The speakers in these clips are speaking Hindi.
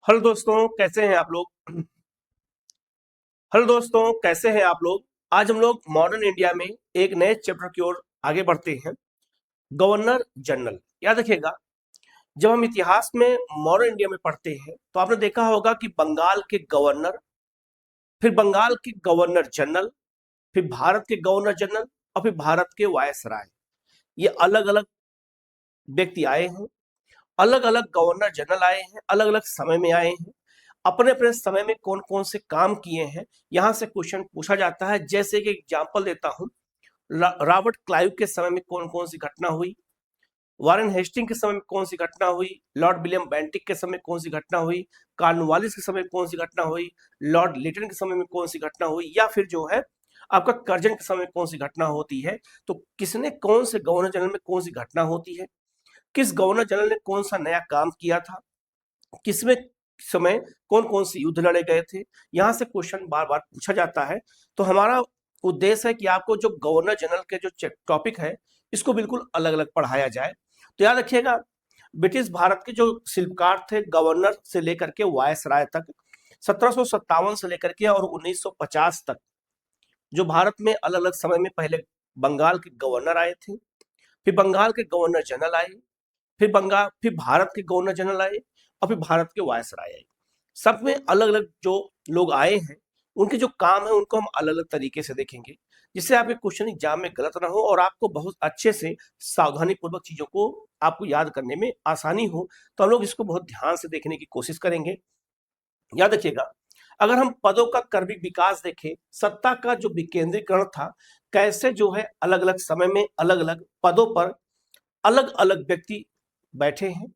हेलो दोस्तों, कैसे हैं आप लोग। हेलो दोस्तों, कैसे हैं आप लोग। आज हम लोग मॉडर्न इंडिया में एक नए चैप्टर की ओर आगे बढ़ते हैं। Governor general. याद रखिएगा, जब हम इतिहास में मॉडर्न इंडिया में पढ़ते हैं तो आपने देखा होगा कि बंगाल के गवर्नर, फिर बंगाल के गवर्नर जनरल, फिर भारत के गवर्नर जनरल और फिर भारत के वायसराय, ये अलग अलग व्यक्ति आए हैं। अलग अलग गवर्नर जनरल आए हैं, अलग अलग समय में आए हैं। अपने अपने समय में कौन कौन से काम किए हैं, यहां से क्वेश्चन पूछा जाता है। जैसे कि एग्जांपल देता हूं, रॉबर्ट क्लाइव के समय में कौन कौन सी घटना हुई, वारेन हेस्टिंग के समय में कौन सी घटना हुई, लॉर्ड विलियम बेंटिक के समय कौन सी घटना हुई, कॉर्नवालिस के समय कौन सी घटना हुई, लॉर्ड लिटन के समय में कौन सी घटना हुई, या फिर जो है आपका कर्जन के समय में कौन सी घटना होती है। तो किसने कौन से गवर्नर जनरल में कौन सी घटना होती है, किस गवर्नर जनरल ने कौन सा नया काम किया था, किसमें समय कौन कौन से युद्ध लड़े गए थे, यहाँ से क्वेश्चन बार बार पूछा जाता है। तो हमारा उद्देश्य है कि आपको जो गवर्नर जनरल के जो टॉपिक है इसको बिल्कुल अलग अलग पढ़ाया जाए। तो याद रखिएगा, ब्रिटिश भारत के जो शिल्पकार थे गवर्नर से लेकर के वायसराय तक, 1757 से लेकर के और 1950 तक जो भारत में अलग अलग समय में पहले बंगाल के गवर्नर आए थे, फिर बंगाल के गवर्नर जनरल आए, फिर भारत के गवर्नर जनरल आए और फिर भारत के वायसराय आए। सब में अलग अलग जो लोग आए हैं उनके जो काम है उनको हम अलग अलग तरीके से देखेंगे, जिससे आपके क्वेश्चन एग्जाम में गलत ना हो और आपको बहुत अच्छे से सावधानी पूर्वक चीजों को आपको याद करने में आसानी हो। तो हम लोग इसको बहुत ध्यान से देखने की कोशिश करेंगे। याद रखिएगा, अगर हम पदों का क्रमिक विकास देखें, सत्ता का जो विकेंद्रीकरण था, कैसे जो है अलग अलग समय में अलग अलग पदों पर अलग अलग व्यक्ति बैठे हैं,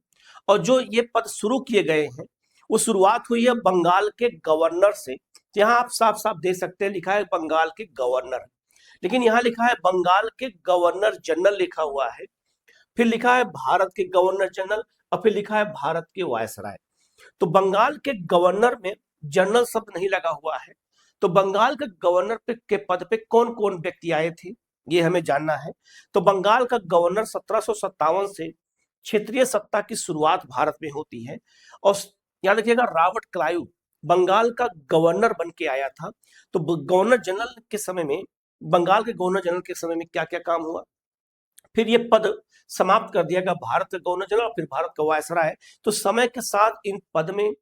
और जो ये पद शुरू किए गए हैं वो शुरुआत हुई है बंगाल के गवर्नर से। यहाँ आप साफ साफ देख सकते हैं, लिखा है बंगाल के गवर्नर, लेकिन यहाँ लिखा है बंगाल के गवर्नर जनरल लिखा हुआ है, फिर लिखा है भारत के गवर्नर जनरल और फिर लिखा है भारत के वायसराय। तो बंगाल के गवर्नर में जनरल शब्द नहीं लगा हुआ है। तो बंगाल के गवर्नर के पद पे कौन कौन व्यक्ति आए थे ये हमें जानना है। तो बंगाल का गवर्नर 1757 से क्षेत्रीय सत्ता की शुरुआत भारत में होती है। और याद रखिएगा, रॉबर्ट क्लाइव बंगाल का गवर्नर बन के आया था। तो गवर्नर जनरल के समय में, बंगाल के गवर्नर जनरल के समय में क्या क्या काम हुआ, फिर ये पद समाप्त कर दिया गया भारत का गवर्नर जनरल और फिर भारत का वायसराय। तो समय के साथ इन पद में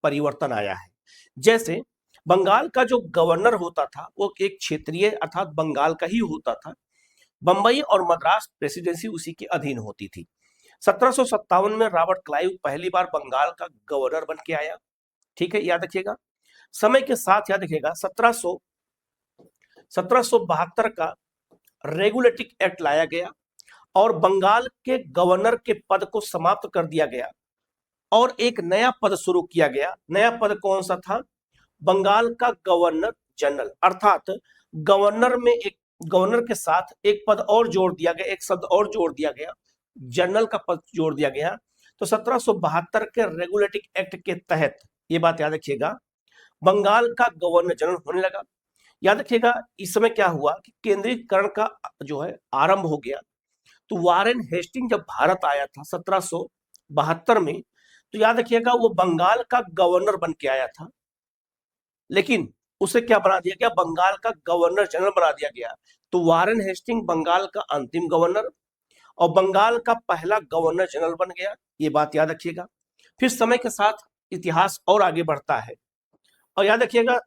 परिवर्तन आया है। जैसे बंगाल का जो गवर्नर होता था वो एक क्षेत्रीय अर्थात बंगाल का ही होता था। बंबई और मद्रास प्रेसिडेंसी उसी के अधीन होती थी। 1757 में रॉबर्ट क्लाइव पहली बार बंगाल का गवर्नर बन के आया। ठीक है, याद रखिएगा। समय के साथ याद रखिएगा, 1772 का रेगुलेटिंग एक्ट लाया गया और बंगाल के गवर्नर के पद को समाप्त कर दिया गया और एक नया पद शुरू किया गया। नया पद कौन सा था, बंगाल का गवर्नर जनरल, अर्थात गवर्नर में एक गवर्नर के साथ एक पद और जोड़ दिया गया, एक शब्द और जोड़ दिया गया, जनरल का पद जोड़ दिया गया। तो 1772 के रेगुलेटिंग एक्ट के तहत, ये बात याद रखिएगा, बंगाल का गवर्नर जनरल होने लगा। याद रखिएगा, इस समय क्या हुआ कि केंद्रीकरण का जो है आरंभ हो गया। तो वारेन हेस्टिंग जब भारत आया था 1772 में, तो याद रखिएगा वो बंगाल का गवर्नर बन के आया था, लेकिन उसे क्या बना दिया गया, बंगाल का गवर्नर जनरल बना दिया गया। तो वारेन हेस्टिंग बंगाल का अंतिम गवर्नर और बंगाल का पहला गवर्नर जनरल बन गया। ये बात याद रखिएगा। फिर समय के साथ इतिहास और आगे बढ़ता है और याद रखिएगा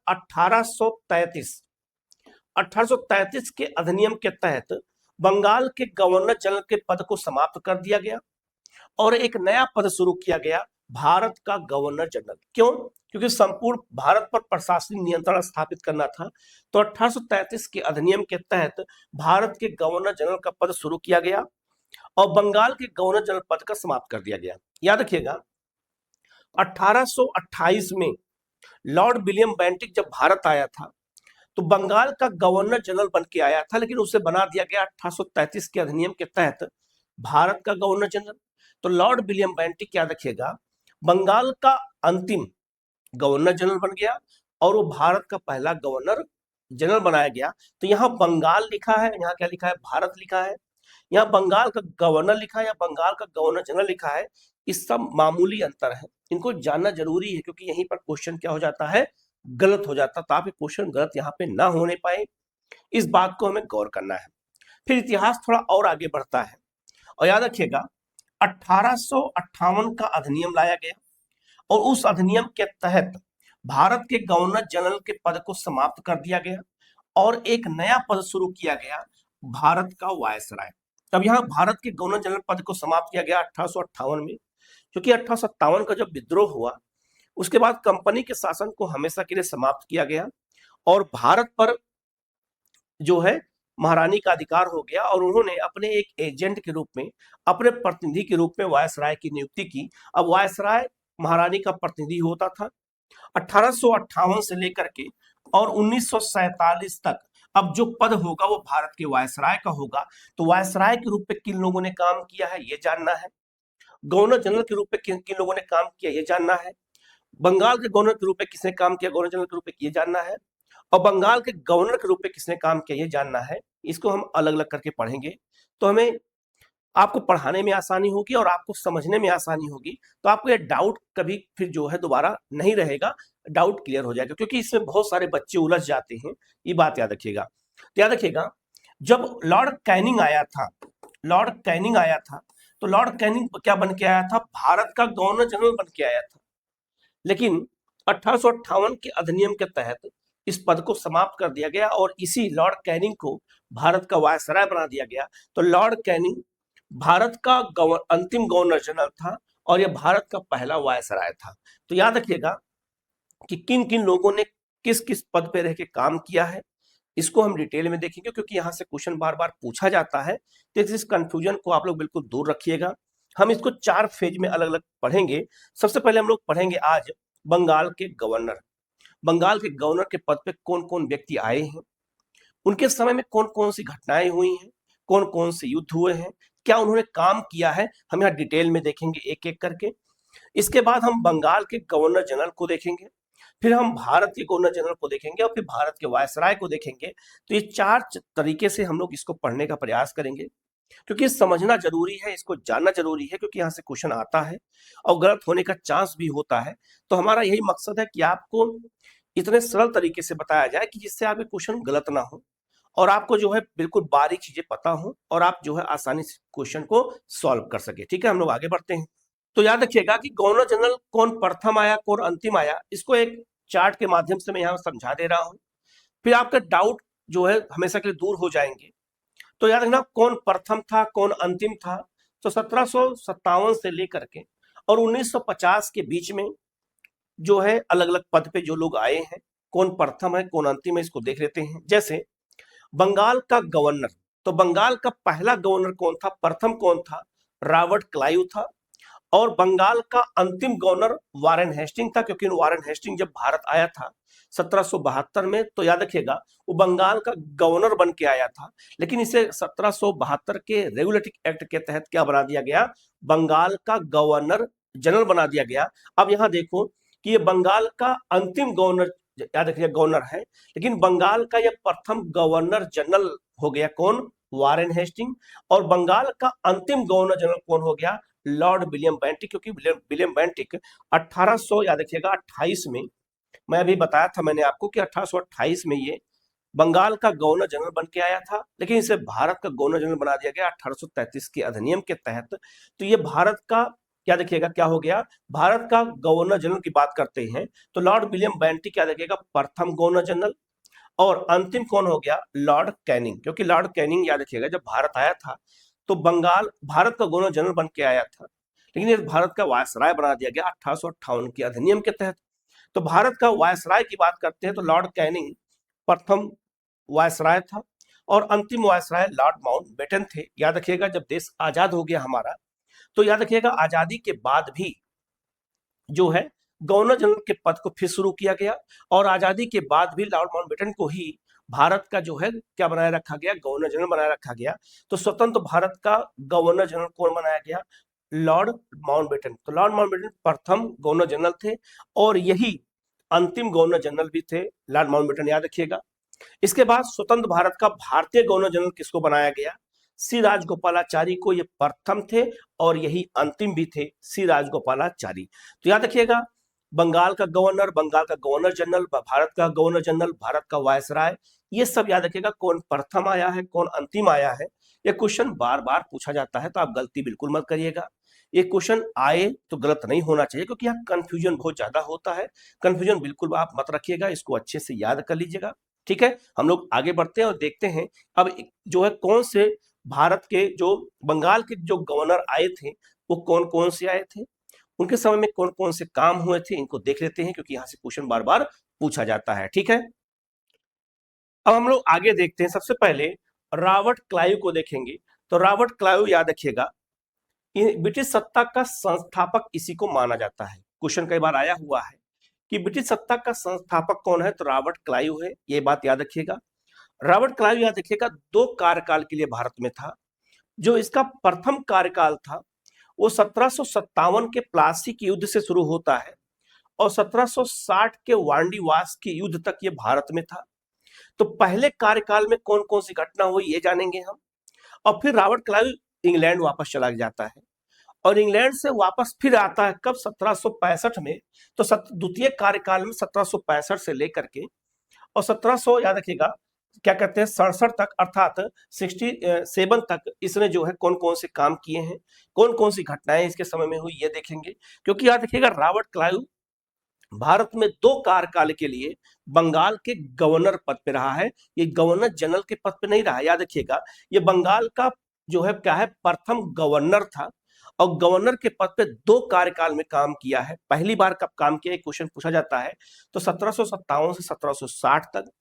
1833 के अधिनियम के तहत बंगाल के गवर्नर जनरल के पद को समाप्त कर दिया गया और एक नया पद शुरू किया गया, भारत का गवर्नर जनरल। क्यों, क्योंकि संपूर्ण भारत पर प्रशासनिक नियंत्रण स्थापित करना था। तो 1833 के अधिनियम के तहत भारत के गवर्नर जनरल का पद शुरू किया गया और बंगाल के गवर्नर जनरल पद का समाप्त कर दिया गया। याद रखिएगा, 1828 में लॉर्ड विलियम बेंटिक जब भारत आया था तो बंगाल का गवर्नर जनरल बन के आया था, लेकिन उसे बना दिया गया 1833 के अधिनियम के तहत भारत का गवर्नर जनरल। तो लॉर्ड विलियम बेंटिक, याद रखिएगा, बंगाल का अंतिम गवर्नर जनरल बन गया और वो भारत का पहला गवर्नर जनरल बनाया गया। तो यहाँ बंगाल लिखा है, यहाँ क्या लिखा है, भारत लिखा है। यहाँ बंगाल का गवर्नर लिखा है या बंगाल का गवर्नर जनरल लिखा है, इस सब मामूली अंतर है, इनको जानना जरूरी है, क्योंकि यहीं पर क्वेश्चन क्या हो जाता है, गलत हो जाता, ताकि क्वेश्चन गलत यहाँ पे ना होने पाए, इस बात को हमें गौर करना है। फिर इतिहास थोड़ा और आगे बढ़ता है, और याद रखिएगा 1858 का अधिनियम लाया गया, और उस अधिनियम के तहत भारत के गवर्नर जनरल के पद को समाप्त कर दिया गया और एक नया पद शुरू किया गया, भारत का वायसराय। अब यहाँ भारत के गवर्नर जनरल पद को समाप्त किया गया 1858 में, क्योंकि 1857 का जब विद्रोह हुआ उसके बाद कंपनी के शासन को हमेशा के लिए समाप्त किया गया और भारत पर जो है महारानी का अधिकार हो गया, और उन्होंने अपने एक एजेंट के रूप में, अपने प्रतिनिधि के रूप में वायसराय की नियुक्ति की। अब वायसराय महारानी का प्रतिनिधि होता था। 1858 से लेकर के और 1947 तक अब जो पद होगा वो भारत के वायसराय का होगा। तो वायसराय के रूप में किन लोगों ने काम किया है ये जानना है, गवर्नर जनरल के रूप में किन किन लोगों ने काम किया ये जानना है, बंगाल के गवर्नर के रूप में किसने काम किया गवर्नर जनरल के रूप में ये जानना है, और बंगाल के गवर्नर के रूप में किसने काम किया ये जानना है। इसको हम अलग अलग करके पढ़ेंगे तो हमें, आपको पढ़ाने में आसानी होगी और आपको समझने में आसानी होगी, तो आपको ये डाउट कभी फिर जो है दोबारा नहीं रहेगा, डाउट क्लियर हो जाएगा, क्योंकि इसमें बहुत सारे बच्चे उलझ जाते हैं, ये बात याद रखिएगा। तो याद रखिएगा जब लॉर्ड कैनिंग आया था, लॉर्ड कैनिंग आया था, तो लॉर्ड कैनिंग क्या बन के आया था, भारत का गवर्नर जनरल बन के आया था। लेकिन 1858 के अधिनियम के तहत इस पद को समाप्त कर दिया गया और इसी लॉर्ड कैनिंग को भारत का वायसराय बना दिया गया। तो लॉर्ड कैनिंग भारत का अंतिम गवर्नर जनरल था और यह भारत का पहला वायसराय था। तो याद रखिएगा कि किन किन लोगों ने किस किस पद पे रह के काम किया है, इसको हम डिटेल में देखेंगे, क्योंकि यहाँ से क्वेश्चन बार बार पूछा जाता है। तो इस कंफ्यूजन को आप लोग बिल्कुल दूर रखिएगा। हम इसको 4 फेज में अलग अलग पढ़ेंगे। सबसे पहले हम लोग पढ़ेंगे आज बंगाल के गवर्नर। बंगाल के गवर्नर के पद पे कौन कौन व्यक्ति आए हैं, उनके समय में कौन कौन सी घटनाएं हुई हैं, कौन कौन से युद्ध हुए हैं, क्या उन्होंने काम किया है, हम यहाँ डिटेल में देखेंगे एक एक करके। इसके बाद हम बंगाल के गवर्नर जनरल को देखेंगे, फिर हम भारत के गवर्नर जनरल को देखेंगे और फिर भारत के वायसराय को देखेंगे। तो ये 4 तरीके से हम लोग इसको पढ़ने का प्रयास करेंगे, क्योंकि समझना जरूरी है, इसको जानना जरूरी है, क्योंकि यहाँ से क्वेश्चन आता है और गलत होने का चांस भी होता है। तो हमारा यही मकसद है कि आपको इतने सरल तरीके से बताया जाए कि जिससे आपके क्वेश्चन गलत ना हो और आपको जो है बिल्कुल बारीक चीजें पता हो और आप जो है आसानी से क्वेश्चन को सॉल्व कर सके। ठीक है, हम लोग आगे बढ़ते हैं। तो याद रखिएगा कि गवर्नर जनरल कौन प्रथम आया कौन अंतिम आया, इसको एक चार्ट के माध्यम से मैं यहाँ समझा दे रहा हूँ, फिर आपका डाउट जो है हमेशा के लिए दूर हो जाएंगे। तो याद रखना कौन प्रथम था कौन अंतिम था। तो 1757 से लेकर के और 1950 के बीच में जो है अलग अलग पद पे जो लोग आए हैं, कौन प्रथम है कौन अंतिम है, इसको देख लेते हैं। जैसे बंगाल का गवर्नर, तो बंगाल का पहला गवर्नर कौन था, प्रथम कौन था, रॉबर्ट क्लाइव था। और बंगाल का अंतिम गवर्नर वारेन हेस्टिंग था, क्योंकि वारेन हेस्टिंग जब भारत आया था 1772 में, तो याद रखिएगा वो बंगाल का गवर्नर बन के आया था, लेकिन इसे 1772 के रेगुलेटिंग एक्ट के तहत क्या बना दिया गया, बंगाल का गवर्नर जनरल बना दिया गया। अब यहाँ देखो कि ये बंगाल का अंतिम गवर्नर, याद रखिए गवर्नर है, लेकिन बंगाल का यह प्रथम गवर्नर जनरल हो गया कौन, वारेन हेस्टिंग। और बंगाल का अंतिम गवर्नर जनरल कौन हो गया, लॉर्ड विलियम बेंटिक, क्योंकि विलियम बेंटिक 1800 याद रखिएगा 28 में, मैं अभी बताया था मैंने आपको कि 1828 में ये बंगाल का गवर्नर जनरल बन के आया था, लेकिन इसे भारत का गवर्नर जनरल बना दिया गया 1833 के अधिनियम के तहत। तो ये भारत का क्या देखिएगा क्या हो गया, भारत का गवर्नर जनरल की बात करते हैं तो लॉर्ड विलियम बेंटिक क्या देखिएगा प्रथम गवर्नर जनरल, और अंतिम कौन हो गया, लॉर्ड कैनिंग, क्योंकि लॉर्ड कैनिंग याद रखिएगा जब भारत आया था तो बंगाल भारत का गवर्नर जनरल बन के आया था, लेकिन ये भारत का वायसराय बना दिया गया 1858 के अधिनियम के तहत। तो भारत का वायसराय की बात करते हैं तो लॉर्ड कैनिंग प्रथम वायसराय था और अंतिम वायसराय लॉर्ड माउंटबेटन थे। याद रखिएगा जब देश आजाद हो गया हमारा, तो याद रखिएगा आजादी के बाद भी जो है गवर्नर जनरल के पद को फिर शुरू किया गया और आजादी के बाद भी लॉर्ड माउंटबेटन को ही भारत का जो है क्या बनाए रखा गया, गवर्नर जनरल बनाए रखा गया। तो स्वतंत्र भारत का गवर्नर जनरल कौन बनाया गया, लॉर्ड माउंटबेटन। तो लॉर्ड माउंटबेटन प्रथम गवर्नर जनरल थे और यही अंतिम गवर्नर जनरल भी थे लॉर्ड माउंटबेटन, याद रखिएगा। इसके बाद स्वतंत्र भारत का भारतीय गवर्नर जनरल किसको बनाया गया, सी राजगोपालाचारी को ये प्रथम थे और यही अंतिम भी थे, सी राजगोपालाचारी। तो याद रखिएगा, बंगाल का गवर्नर जनरल, भारत का गवर्नर जनरल, भारत का वायसराय, ये सब याद रखिएगा, कौन प्रथम आया है, कौन अंतिम आया है। ये क्वेश्चन बार बार पूछा जाता है, तो आप गलती बिल्कुल मत करिएगा। ये क्वेश्चन आए तो गलत नहीं होना चाहिए, क्योंकि यहाँ कंफ्यूजन बहुत ज्यादा होता है। कंफ्यूजन बिल्कुल आप मत रखिएगा, इसको अच्छे से याद कर लीजिएगा। ठीक है, हम लोग आगे बढ़ते हैं और देखते हैं अब जो है कौन से भारत के जो बंगाल के जो गवर्नर आए थे वो कौन कौन से आए थे, उनके समय में कौन कौन से काम हुए थे, इनको देख लेते हैं, क्योंकि यहाँ से क्वेश्चन बार बार पूछा जाता है। ठीक है, अब हम लोग आगे देखते हैं। सबसे पहले रॉबर्ट क्लाइव को देखेंगे। तो रॉबर्ट क्लाइव याद रखिएगा, ब्रिटिश सत्ता का संस्थापक इसी को माना जाता है। क्वेश्चन कई बार आया हुआ है कि ब्रिटिश सत्ता का संस्थापक कौन है, तो रॉबर्ट क्लाइव है, ये बात याद रखिएगा। रॉबर्ट क्लाइव याद रखिएगा 2 कार्यकाल के लिए भारत में था। जो इसका प्रथम कार्यकाल था वो 1757 के प्लासी के युद्ध से शुरू होता है और 1760 के वांडीवास के युद्ध तक ये भारत में था। तो पहले कार्यकाल में कौन कौन सी घटना हुई ये जानेंगे हम। और फिर रॉबर्ट क्लाइव इंग्लैंड वापस चला जाता है और इंग्लैंड से वापस फिर आता है कब, 1765 में। तो द्वितीय कार्यकाल में 1765 से लेकर के और 1700 याद रखिएगा क्या कहते हैं 67 तक, अर्थात 67 तक इसने जो है कौन कौन से काम किए हैं, कौन कौन सी घटनाएं इसके समय में हुई ये देखेंगे। क्योंकि याद रखिएगा रॉबर्ट क्लाइव भारत में 2 कार्यकाल के लिए बंगाल के गवर्नर पद पे रहा है, ये गवर्नर जनरल के पद पे नहीं रहा। याद रखिएगा ये बंगाल का जो है क्या है, प्रथम गवर्नर था और गवर्नर के पद पे 2 कार्यकाल में काम किया है। पहली बार कब काम किया, क्वेश्चन पूछा जाता है, तो 1757 से 1760 तक,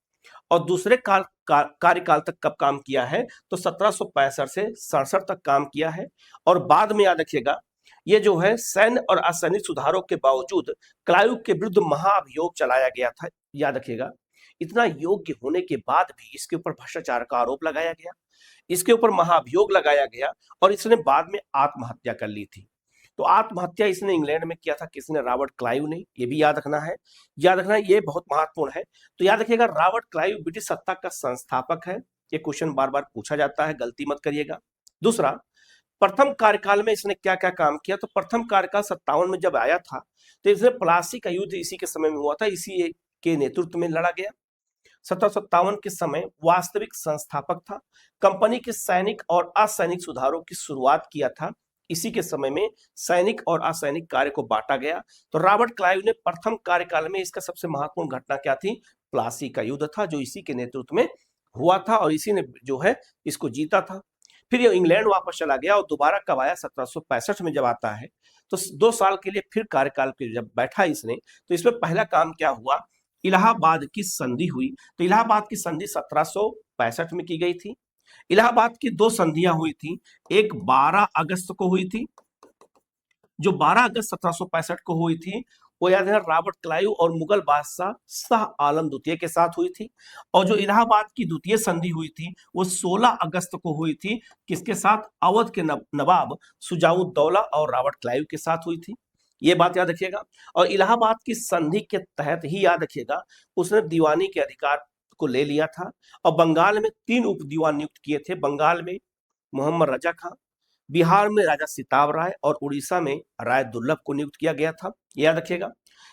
और दूसरे कार्यकाल तक कब काम किया है, तो 1765 से 67 तक काम किया है। और बाद में याद रखिएगा ये जो है सैन्य और असैनिक सुधारों के बावजूद क्लाइव के विरुद्ध महाअभियोग चलाया गया था। याद रखिएगा इतना योग्य होने के बाद भी इसके ऊपर भ्रष्टाचार का आरोप लगाया गया, इसके ऊपर महाअभियोग लगाया गया और इसने बाद में आत्महत्या कर ली थी। तो आत्महत्या इसने इंग्लैंड में किया था, किसने, रॉबर्ट क्लाइव ने। ये भी याद रखना है, याद रखना है, ये बहुत महत्वपूर्ण है। तो याद रखिएगा रॉबर्ट क्लाइव ब्रिटिश सत्ता का संस्थापक है, ये क्वेश्चन बार बार पूछा जाता है, गलती मत करिएगा। दूसरा, प्रथम कार्यकाल में इसने क्या क्या काम किया, तो प्रथम कार्यकाल 57 में जब आया था तो इसने प्लासी का युद्ध इसी के समय में हुआ था, इसी के नेतृत्व में लड़ा गया। 1757 के समय वास्तविक संस्थापक था, कंपनी के सैनिक और असैनिक सुधारों की शुरुआत किया था, इसी के समय में सैनिक और असैनिक कार्य को बांटा गया। तो रॉबर्ट क्लाइव ने प्रथम कार्यकाल में इसका सबसे महत्वपूर्ण घटना क्या थी, प्लासी का युद्ध था, जो इसी के नेतृत्व में हुआ था और इसी ने जो है इसको जीता था। फिर ये इंग्लैंड वापस चला गया और दोबारा कब आया, 1765 में जब आता है तो 2 साल के लिए फिर कार्यकाल पे जब बैठा इसने, तो इसमें पहला काम क्या हुआ, इलाहाबाद की संधि हुई। तो इलाहाबाद की संधि 1765 में की गई थी। इलाहाबाद की 2 संधियां हुई थी, एक 12 अगस्त को हुई थी, जो 12 अगस्त 1765 को हुई थी वो याद है रॉबर्ट क्लाइव और मुगल बादशाह शाह आलम द्वितीय के साथ हुई थी। और जो इलाहाबाद की द्वितीय संधि हुई थी वो 16 अगस्त को हुई थी, किसके साथ, अवध के नवाब शुजाउद्दौला और रॉबर्ट क्लाइव के साथ हुई थी, ये बात याद रखिएगा। और इलाहाबाद की संधि के तहत ही याद रखिएगा उसने दीवानी के अधिकार को ले लिया था और बंगाल में 3 उप दीवान नियुक्त किए थे, बंगाल में मोहम्मद रजा खां, बिहार में राजा सिताब राय और उड़ीसा में राय दुर्लभ को नियुक्त किया गया था, याद रखिएगा।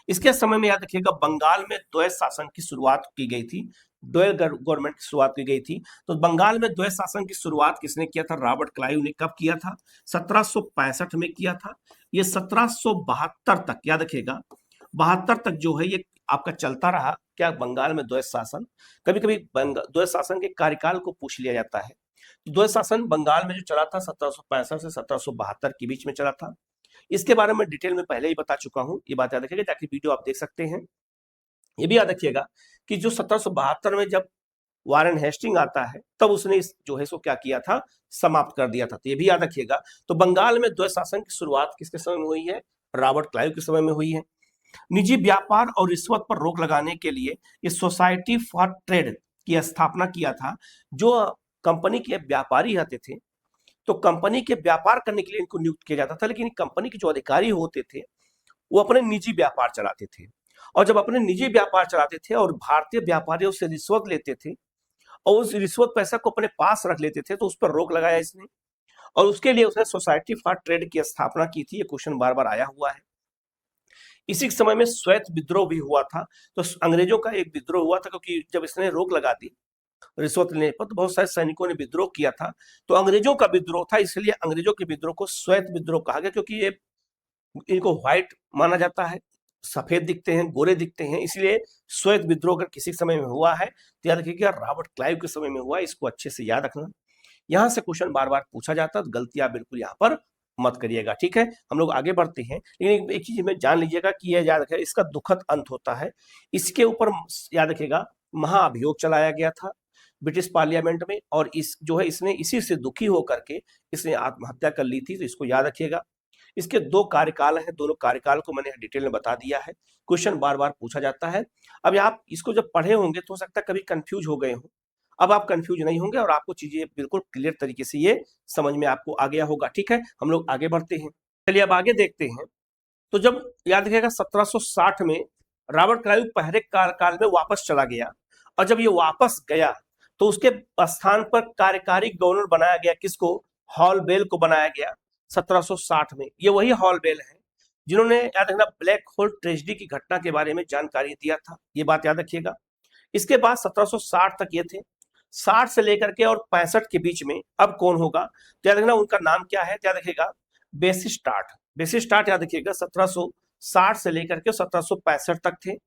इसके समय में याद रखिएगा बंगाल में द्वैत शासन की शुरुआत की गई थी, द्वैत गवर्नमेंट की शुरुआत की गई थी। तो बंगाल में द्वैत शासन की शुरुआत किसने किया था, रॉबर्ट क्लाइव ने। कब किया था, 1765 में किया था। ये 1772 तक, याद रखिएगा 72 तक जो है ये आपका चलता रहा क्या, बंगाल में द्वैत शासन। कभी कभी द्वैत शासन के कार्यकाल को पूछ लिया जाता है। द्वैत शासन बंगाल में जो चला था 1765 से 1772 के बीच में चला था। इसके बारे में डिटेल में पहले ही बता चुका हूं, ये बात याद रखिएगा, ताकि वीडियो आप देख सकते हैं। ये भी याद रखिएगा कि जो 1772 में जब वारेन हेस्टिंग आता है तब उसने इस जो है सो क्या किया था, समाप्त कर दिया था। तो ये भी याद रखिएगा। तो बंगाल में द्वैत शासन की शुरुआत किसके समय में हुई है, रॉबर्ट क्लाइव के समय में हुई है। निजी व्यापार और रिश्वत पर रोक लगाने के लिए ये सोसाइटी फॉर ट्रेड की स्थापना किया था। जो कंपनी के व्यापारी रहते थे तो कंपनी के व्यापार करने के लिए इनको नियुक्त किया जाता था, लेकिन कंपनी के जो अधिकारी होते थे वो अपने निजी व्यापार चलाते थे, और जब अपने निजी व्यापार चलाते थे और भारतीय व्यापारियों से रिश्वत लेते थे और उस रिश्वत पैसा को अपने पास रख लेते थे, तो उस पर रोक लगाया इसने। और उसके लिए उसने सोसाइटी फॉर ट्रेड की स्थापना की थी। ये क्वेश्चन बार बार आया हुआ है। इसी समय में श्वेत विद्रोह भी हुआ था। तो अंग्रेजों का एक विद्रोह हुआ था, क्योंकि जब इसने रोक लगा दी रिश्वत लेने पर, तो बहुत सारे सैनिकों ने विद्रोह किया था। तो अंग्रेजों का विद्रोह था, इसलिए अंग्रेजों के विद्रोह को श्वेत विद्रोह कहा गया, क्योंकि ये इनको व्हाइट माना जाता है, सफेद दिखते हैं, गोरे दिखते हैं, इसलिए श्वेत विद्रोह अगर किसी समय में हुआ है तो याद रखिएगा रॉबर्ट क्लाइव के समय में हुआ है। इसको अच्छे से याद रखना। यहाँ से क्वेश्चन बार बार पूछा जाता है, तो गलतियां बिल्कुल यहाँ पर मत करिएगा, ठीक है। हम लोग आगे बढ़ते हैं, लेकिन एक चीज में जान लीजिएगा कि यह याद रखिएगा, इसका दुखद अंत होता है। इसके ऊपर याद रखिएगा महाअभियोग चलाया गया था ब्रिटिश पार्लियामेंट में, और इस जो है इसने इसी से दुखी होकर के इसने आत्महत्या कर ली थी। तो इसको याद रखिएगा। इसके 2 कार्यकाल हैं, दोनों कार्यकाल को मैंने डिटेल में बता दिया है। क्वेश्चन बार बार पूछा जाता है। अब आप इसको जब पढ़े होंगे तो हो सकता है कभी कंफ्यूज हो गए हो। अब आप कंफ्यूज नहीं होंगे और आपको चीजें बिल्कुल क्लियर तरीके से ये समझ में आपको आ गया होगा, ठीक है। हम लोग आगे बढ़ते हैं। चलिए अब आगे देखते हैं। तो जब याद रखिएगा 1760 में रॉबर्ट क्लाइव पहले कार्यकाल में वापस चला गया, और जब ये वापस गया तो उसके स्थान पर कार्यकारी गवर्नर बनाया गया। किसको? हॉलबेल को बनाया गया 1760 में। ये वही हॉलबेल है जिन्होंने याद रखना ब्लैक होल ट्रेजेडी की घटना के बारे में जानकारी दिया था। ये बात याद रखिएगा। इसके बाद 1760 तक ये थे। 60 से लेकर के और 65 के बीच में अब कौन होगा तो याद रखना उनका नाम क्या है, याद रखिएगा बेसिस्टार्ट। बेसिस्टार्ट याद रखिएगा 1760 से लेकर के 1765 तक थे।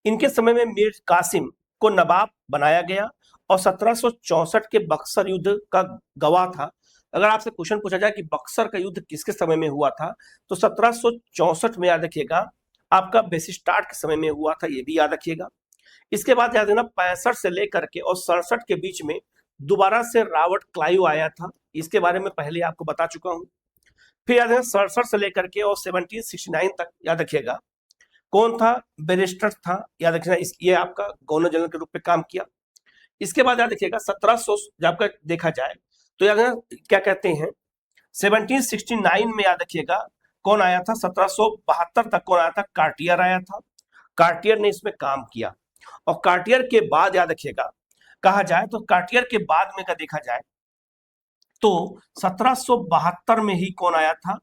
इनके समय में मीर कासिम को नवाब बनाया गया, और 1764 के बक्सर युद्ध का गवाह था। अगर आपसे क्वेश्चन पूछा जाए कि बक्सर का युद्ध किसके समय में हुआ था, तो 1764 में याद रखिएगा आपका बेसिस्टार्ट के समय में हुआ था, ये भी याद रखिएगा। इसके बाद याद रखना 65 से लेकर के और 67 के बीच में दोबारा से रॉबर्ट क्लाइव आया था। इसके बारे में पहले आपको बता चुका हूं। फिर याद रखना 67 से लेकर के और 1769 तक याद रखिएगा कौन था? बैरिस्टर था, याद रखना। ये आपका गवर्नर जनरल के रूप में काम किया। इसके बाद याद रखिएगा 1700 जब आपका देखा जाए तो याद क्या कहते हैं 1769 में याद रखिएगा कौन आया था? 1772 तक कौन आया था? कार्टियर आया था। कार्टियर ने इसमें काम किया, और कार्टियर के बाद याद रखिएगा कहा जाए तो कार्टियर के बाद में का देखा जाए तो 1772 में ही कौन आया था?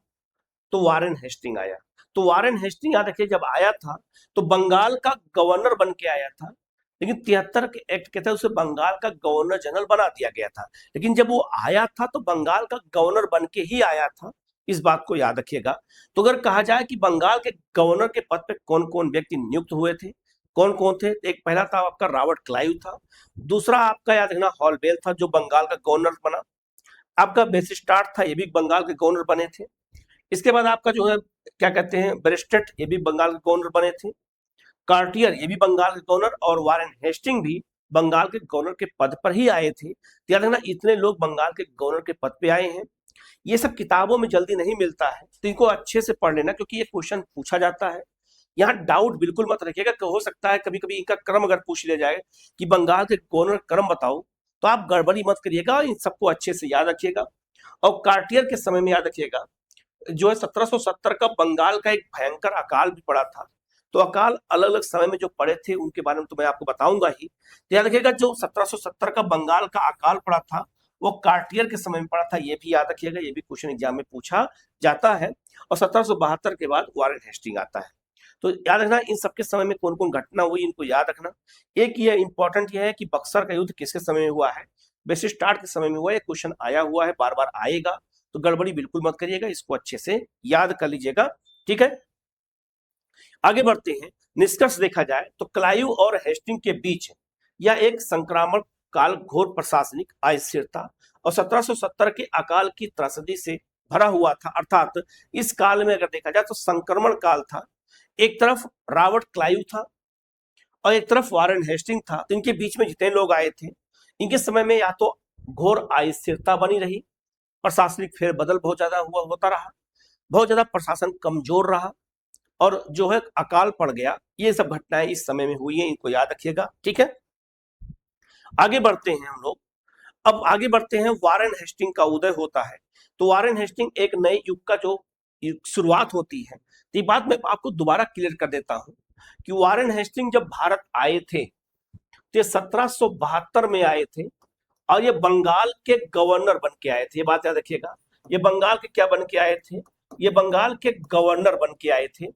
तो वारेन हेस्टिंग आया। तो वारेन हेस्टिंग याद रखिए जब आया था तो बंगाल का गवर्नर बन के आया था, लेकिन 73 के एक्ट के तहत उसे बंगाल का गवर्नर जनरल बना दिया गया था। लेकिन जब वो आया था तो बंगाल का गवर्नर बन के ही आया था, इस बात को याद रखिएगा। तो अगर कहा जाए कि बंगाल के गवर्नर के पद पे कौन कौन व्यक्ति नियुक्त हुए थे, कौन कौन थे? एक पहला था आपका रॉबर्ट क्लाइव था, दूसरा आपका याद रखना हॉलबेल था जो बंगाल का गवर्नर बना, आपका बेसिस्टार्ट था, ये भी बंगाल के गवर्नर बने थे। इसके बाद आपका जो है क्या कहते हैं बैरिस्टेट, ये भी बंगाल के गवर्नर बने थे। कार्टियर ये भी बंगाल के गवर्नर, और वारेन हेस्टिंग भी बंगाल के गवर्नर के पद पर ही आए थे। तो याद रखना इतने लोग बंगाल के गवर्नर के पद पे आए हैं। ये सब किताबों में जल्दी नहीं मिलता है, तो इनको अच्छे से पढ़ लेना, क्योंकि ये क्वेश्चन पूछा जाता है। यहाँ डाउट बिल्कुल मत रखिएगा कि हो सकता है कभी कभी इनका क्रम अगर पूछ लिया जाए कि बंगाल के गवर्नर क्रम बताओ, तो आप गड़बड़ी मत करिएगा, इन सबको अच्छे से याद रखिएगा। और कार्टियर के समय में याद रखिएगा जो है 1770 का बंगाल का एक भयंकर अकाल भी पड़ा था। तो अकाल अलग अलग समय में जो पड़े थे उनके बारे में तो मैं आपको बताऊंगा ही। तो याद रखिएगा जो 1770 का बंगाल का अकाल पड़ा था वो कार्टियर के समय में पड़ा था, ये भी याद रखिएगा, ये भी क्वेश्चन एग्जाम में पूछा जाता है। और 1772 के बाद वारेन हेस्टिंग आता है। तो याद रखना इन सबके समय में कौन कौन घटना हुई, इनको याद रखना। एक ये इंपॉर्टेंट ये है कि बक्सर का युद्ध किसके समय में हुआ है? बेसिस्टार्ट के समय में हुआ। ये क्वेश्चन आया हुआ है, बार बार आएगा, तो गड़बड़ी बिल्कुल मत करिएगा, इसको अच्छे से याद कर लीजिएगा, ठीक है। आगे बढ़ते हैं। निष्कर्ष देखा जाए तो क्लाइव और हेस्टिंग के बीच यह एक संक्रामक काल घोर प्रशासनिक अस्थिरता और 1770 के अकाल की त्रासदी से भरा हुआ था। अर्थात इस काल में अगर देखा जाए तो संक्रमण काल था। एक तरफ रॉबर्ट क्लाइव था और एक तरफ वारेन हेस्टिंग था। तो इनके बीच में जितने लोग आए थे इनके समय में या तो घोर अस्थिरता बनी रही, प्रशासनिक फेरबदल बहुत ज्यादा होता रहा, बहुत ज्यादा प्रशासन कमजोर रहा, और जो है अकाल पड़ गया। ये सब घटनाएं इस समय में हुई हैं, इनको याद रखिएगा, ठीक है। आगे बढ़ते हैं हम लोग। अब आगे बढ़ते हैं, वारेन हेस्टिंग का उदय होता है। तो वारेन हेस्टिंग एक नए युग का जो शुरुआत होती है। तो ये बात मैं आपको दोबारा क्लियर कर देता हूं कि वारेन हेस्टिंग जब भारत आए थे तो ये 1772 में आए थे और ये बंगाल के गवर्नर बन के आए थे। ये बात याद रखिएगा, ये बंगाल के क्या बन के आए थे, ये बंगाल के गवर्नर बन के आए थे।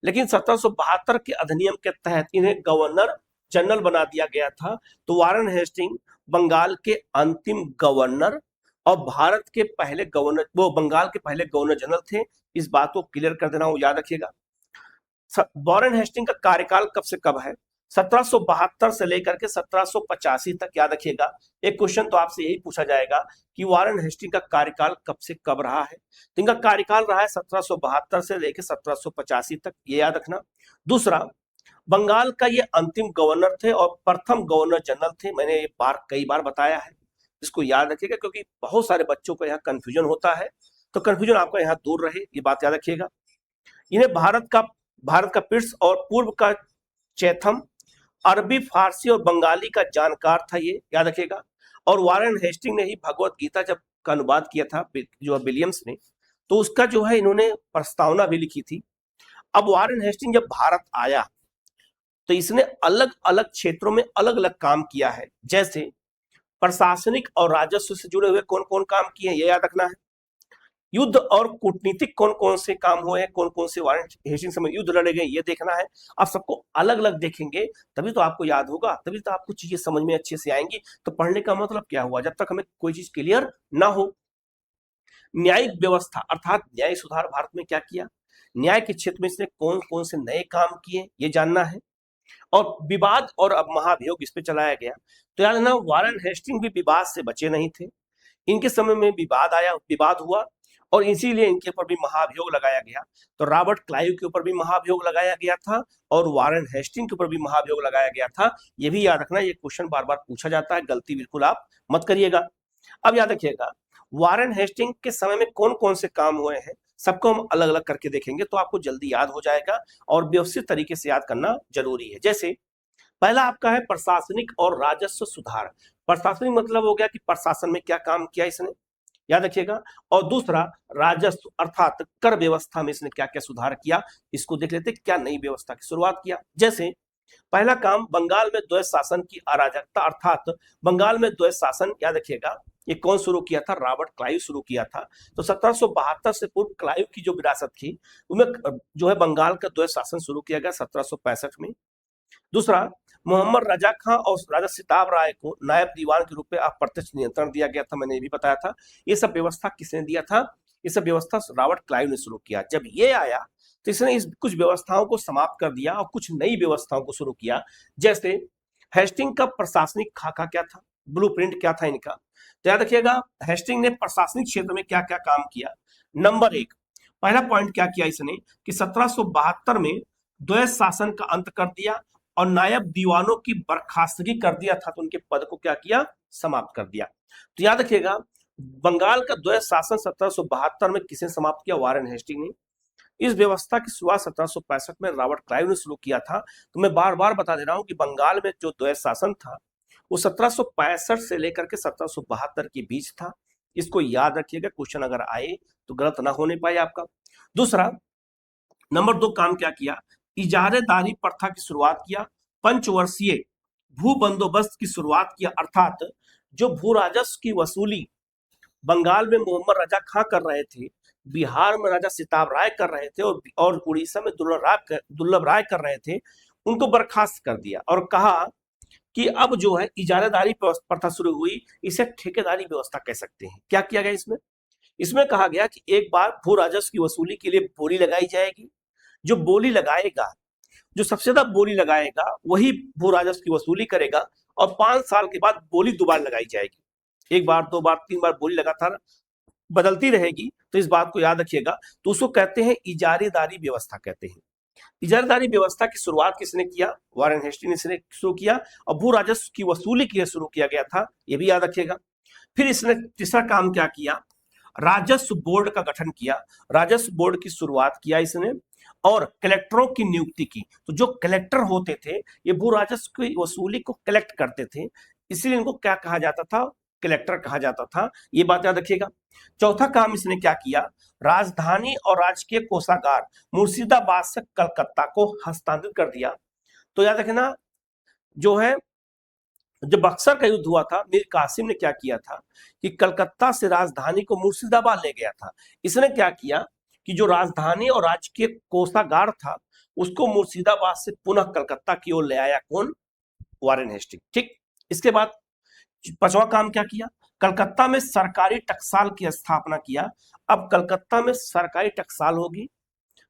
लेकिन 1772 के अधिनियम के तहत इन्हें गवर्नर जनरल बना दिया गया था। तो वारेन हेस्टिंग बंगाल के अंतिम गवर्नर और भारत के पहले गवर्नर, वो बंगाल के पहले गवर्नर जनरल थे। इस बात को क्लियर कर देना, वो याद रखिएगा। वारेन हेस्टिंग का कार्यकाल कब से कब है? 1772 से लेकर के 1785 तक, याद रखिएगा। एक क्वेश्चन तो आपसे यही पूछा जाएगा कि वारेन हेस्टिंग का कार्यकाल कब से कब रहा है। तो इनका कार्यकाल रहा है 1772 से लेकर 1785 तक, ये याद रखना। दूसरा, बंगाल का ये अंतिम गवर्नर थे और प्रथम गवर्नर जनरल थे। मैंने ये कई बार बताया है, इसको याद रखिएगा क्योंकि बहुत सारे बच्चों को यहाँ कंफ्यूजन होता है, तो कंफ्यूजन आपका यहाँ दूर रहे, ये बात याद रखिएगा। इन्हें भारत का पिर्स और पूर्व का चैथम, अरबी, फारसी और बंगाली का जानकार था, ये याद रखिएगा। और वारेन हेस्टिंग ने ही भगवत गीता जब का अनुवाद किया था, जो विलियम्स ने, तो उसका जो है इन्होंने प्रस्तावना भी लिखी थी। अब वारेन हेस्टिंग जब भारत आया तो इसने अलग अलग क्षेत्रों में अलग अलग काम किया है। जैसे प्रशासनिक और राजस्व से जुड़े हुए कौन कौन काम किए हैं, ये याद रखना है। युद्ध और कूटनीतिक कौन कौन से काम हुए हैं, कौन कौन से वारेन हेस्टिंग समय युद्ध लड़े गए, ये देखना है। आप सबको अलग अलग देखेंगे तभी तो आपको याद होगा, तभी तो आपको चीजें समझ में अच्छे से आएंगी। तो पढ़ने का मतलब क्या हुआ, जब तक हमें कोई चीज क्लियर ना हो। न्यायिक व्यवस्था अर्थात न्याय सुधार भारत में क्या किया, न्याय के क्षेत्र में इसने कौन कौन से नए काम किए, ये जानना है। और विवाद और अब महाभियोग इस पे चलाया गया। तो याद रखना, वारेन हेस्टिंग भी विवाद से बचे नहीं थे। इनके समय में विवाद हुआ और इसीलिए इनके ऊपर भी महाभियोग लगाया गया। तो रॉबर्ट क्लाइव के ऊपर भी महाभियोग लगाया गया था और वारेन हेस्टिंग के ऊपर भी महाभियोग लगाया गया था। ये भी याद रखना, ये क्वेश्चन बार बार पूछा जाता है, गलती बिल्कुल आप मत करिएगा। अब याद रखिएगा, वारेन हेस्टिंग के समय में कौन कौन से काम हुए हैं, सबको हम अलग अलग करके देखेंगे तो आपको जल्दी याद हो जाएगा और व्यवस्थित तरीके से याद करना जरूरी है। जैसे पहला आपका है प्रशासनिक और राजस्व सुधार। प्रशासनिक मतलब हो गया कि प्रशासन में क्या काम किया इसने, याद रखिएगा। और दूसरा राजस्व अर्थात कर व्यवस्था में इसने क्या क्या सुधार किया, इसको देख लेते क्या नई व्यवस्था की शुरुआत किया। जैसे पहला काम, बंगाल में द्वैत शासन की अराजकता अर्थात बंगाल में द्वैत शासन, याद रखिएगा। ये कौन शुरू किया था, रॉबर्ट क्लाइव शुरू किया था। तो 1772 से पूर्व क्लाइव की जो विरासत थी उनमें जो है बंगाल का द्वैत शासन शुरू किया गया 1765 में। दूसरा, मोहम्मद रजा खां और राजा सिताब राय को नायब दीवान के रूप में अप्रत्यक्ष नियंत्रण दिया गया था, मैंने ये भी बताया था। ये सब व्यवस्था किसने दिया था, ये सब व्यवस्था रॉबर्ट क्लाइव ने शुरू किया। जब ये आया तो इसने इस कुछ व्यवस्थाओं को समाप्त कर दिया और कुछ नई व्यवस्थाओं को शुरू किया। जैसे हेस्टिंग का प्रशासनिक खाका क्या था, ब्लूप्रिंट क्या था इनका, तो याद रखिएगा हेस्टिंग ने प्रशासनिक क्षेत्र में क्या क्या काम किया। नंबर एक, पहला पॉइंट क्या किया इसने कि 1772 में द्वैत शासन का अंत कर दिया और नायब दीवानों की बर्खास्तगी कर दिया था, तो उनके पद को क्या किया, समाप्त कर दिया। तो याद रखिएगा बंगाल का द्वैत शासन 1772 में किसने समाप्त किया, वारेन हेस्टिंग ने। इस व्यवस्था की शुरुआत 1765 में रॉबर्ट क्लाइव ने शुरू किया था। तो मैं बार बार बता दे रहा हूं कि बंगाल में जो द्वैत शासन था वो 1765 से लेकर के 1772 के बीच था। इसको याद रखिएगा, क्वेश्चन अगर आए तो गलत ना होने पाए आपका। दूसरा, नंबर दो काम क्या किया, इजारेदारी प्रथा की शुरुआत किया, पंचवर्षीय भू बंदोबस्त की शुरुआत किया अर्थात जो भू राजस्व की वसूली बंगाल में मोहम्मद रजा खां कर रहे थे, बिहार में राजा सिताब राय कर रहे थे और उड़ीसा में दुर्लभ राय कर रहे थे, उनको बर्खास्त कर दिया और कहा कि अब जो है इजारेदारी प्रथा शुरू हुई, इसे ठेकेदारी व्यवस्था कह सकते हैं। क्या किया गया इसमें, इसमें कहा गया कि एक बार भू राजस्व की वसूली के लिए बोली लगाई जाएगी, जो बोली लगाएगा, जो सबसे ज्यादा बोली लगाएगा वही भू राजस्व की वसूली करेगा और 5 साल के बाद बोली दोबारा लगाई जाएगी। एक बार, दो बार, 3 बार बोली लगातार बदलती रहेगी, तो इस बात को याद रखिएगा। तो उसको कहते हैं इजारेदारी व्यवस्था कहते हैं। इजारेदारी व्यवस्था की शुरुआत किसने किया, वारेन हेस्टिंग ने शुरू किया और भू राजस्व की वसूली के लिए शुरू किया गया था, ये भी याद रखिएगा। फिर इसने तीसरा काम क्या किया, राजस्व बोर्ड का गठन किया, राजस्व बोर्ड की शुरुआत किया इसने और कलेक्टरों की नियुक्ति की। तो जो कलेक्टर होते थे ये भू राजस्व की वसूली को कलेक्ट करते थे, इसीलिए इनको क्या कहा जाता था, कलेक्टर कहा जाता था, ये बात याद रखिएगा। चौथा काम इसने क्या किया, राजधानी और राजकीय कोषागार मुर्शिदाबाद से कलकत्ता को हस्तांतरित कर दिया। तो याद रखना जो है जब बक्सर का युद्ध हुआ था, मीर कासिम ने क्या किया था कि कलकत्ता से राजधानी को मुर्शिदाबाद ले गया था। इसने क्या किया कि जो राजधानी और राज्य के कोषागार था उसको मुर्शिदाबाद से पुनः कलकत्ता की ओर ले आया। कौन? Warren Hastings. ठीक। इसके बाद पांचवा काम क्या किया? कलकत्ता में सरकारी टकसाल की स्थापना किया। अब कलकत्ता में सरकारी टकसाल होगी,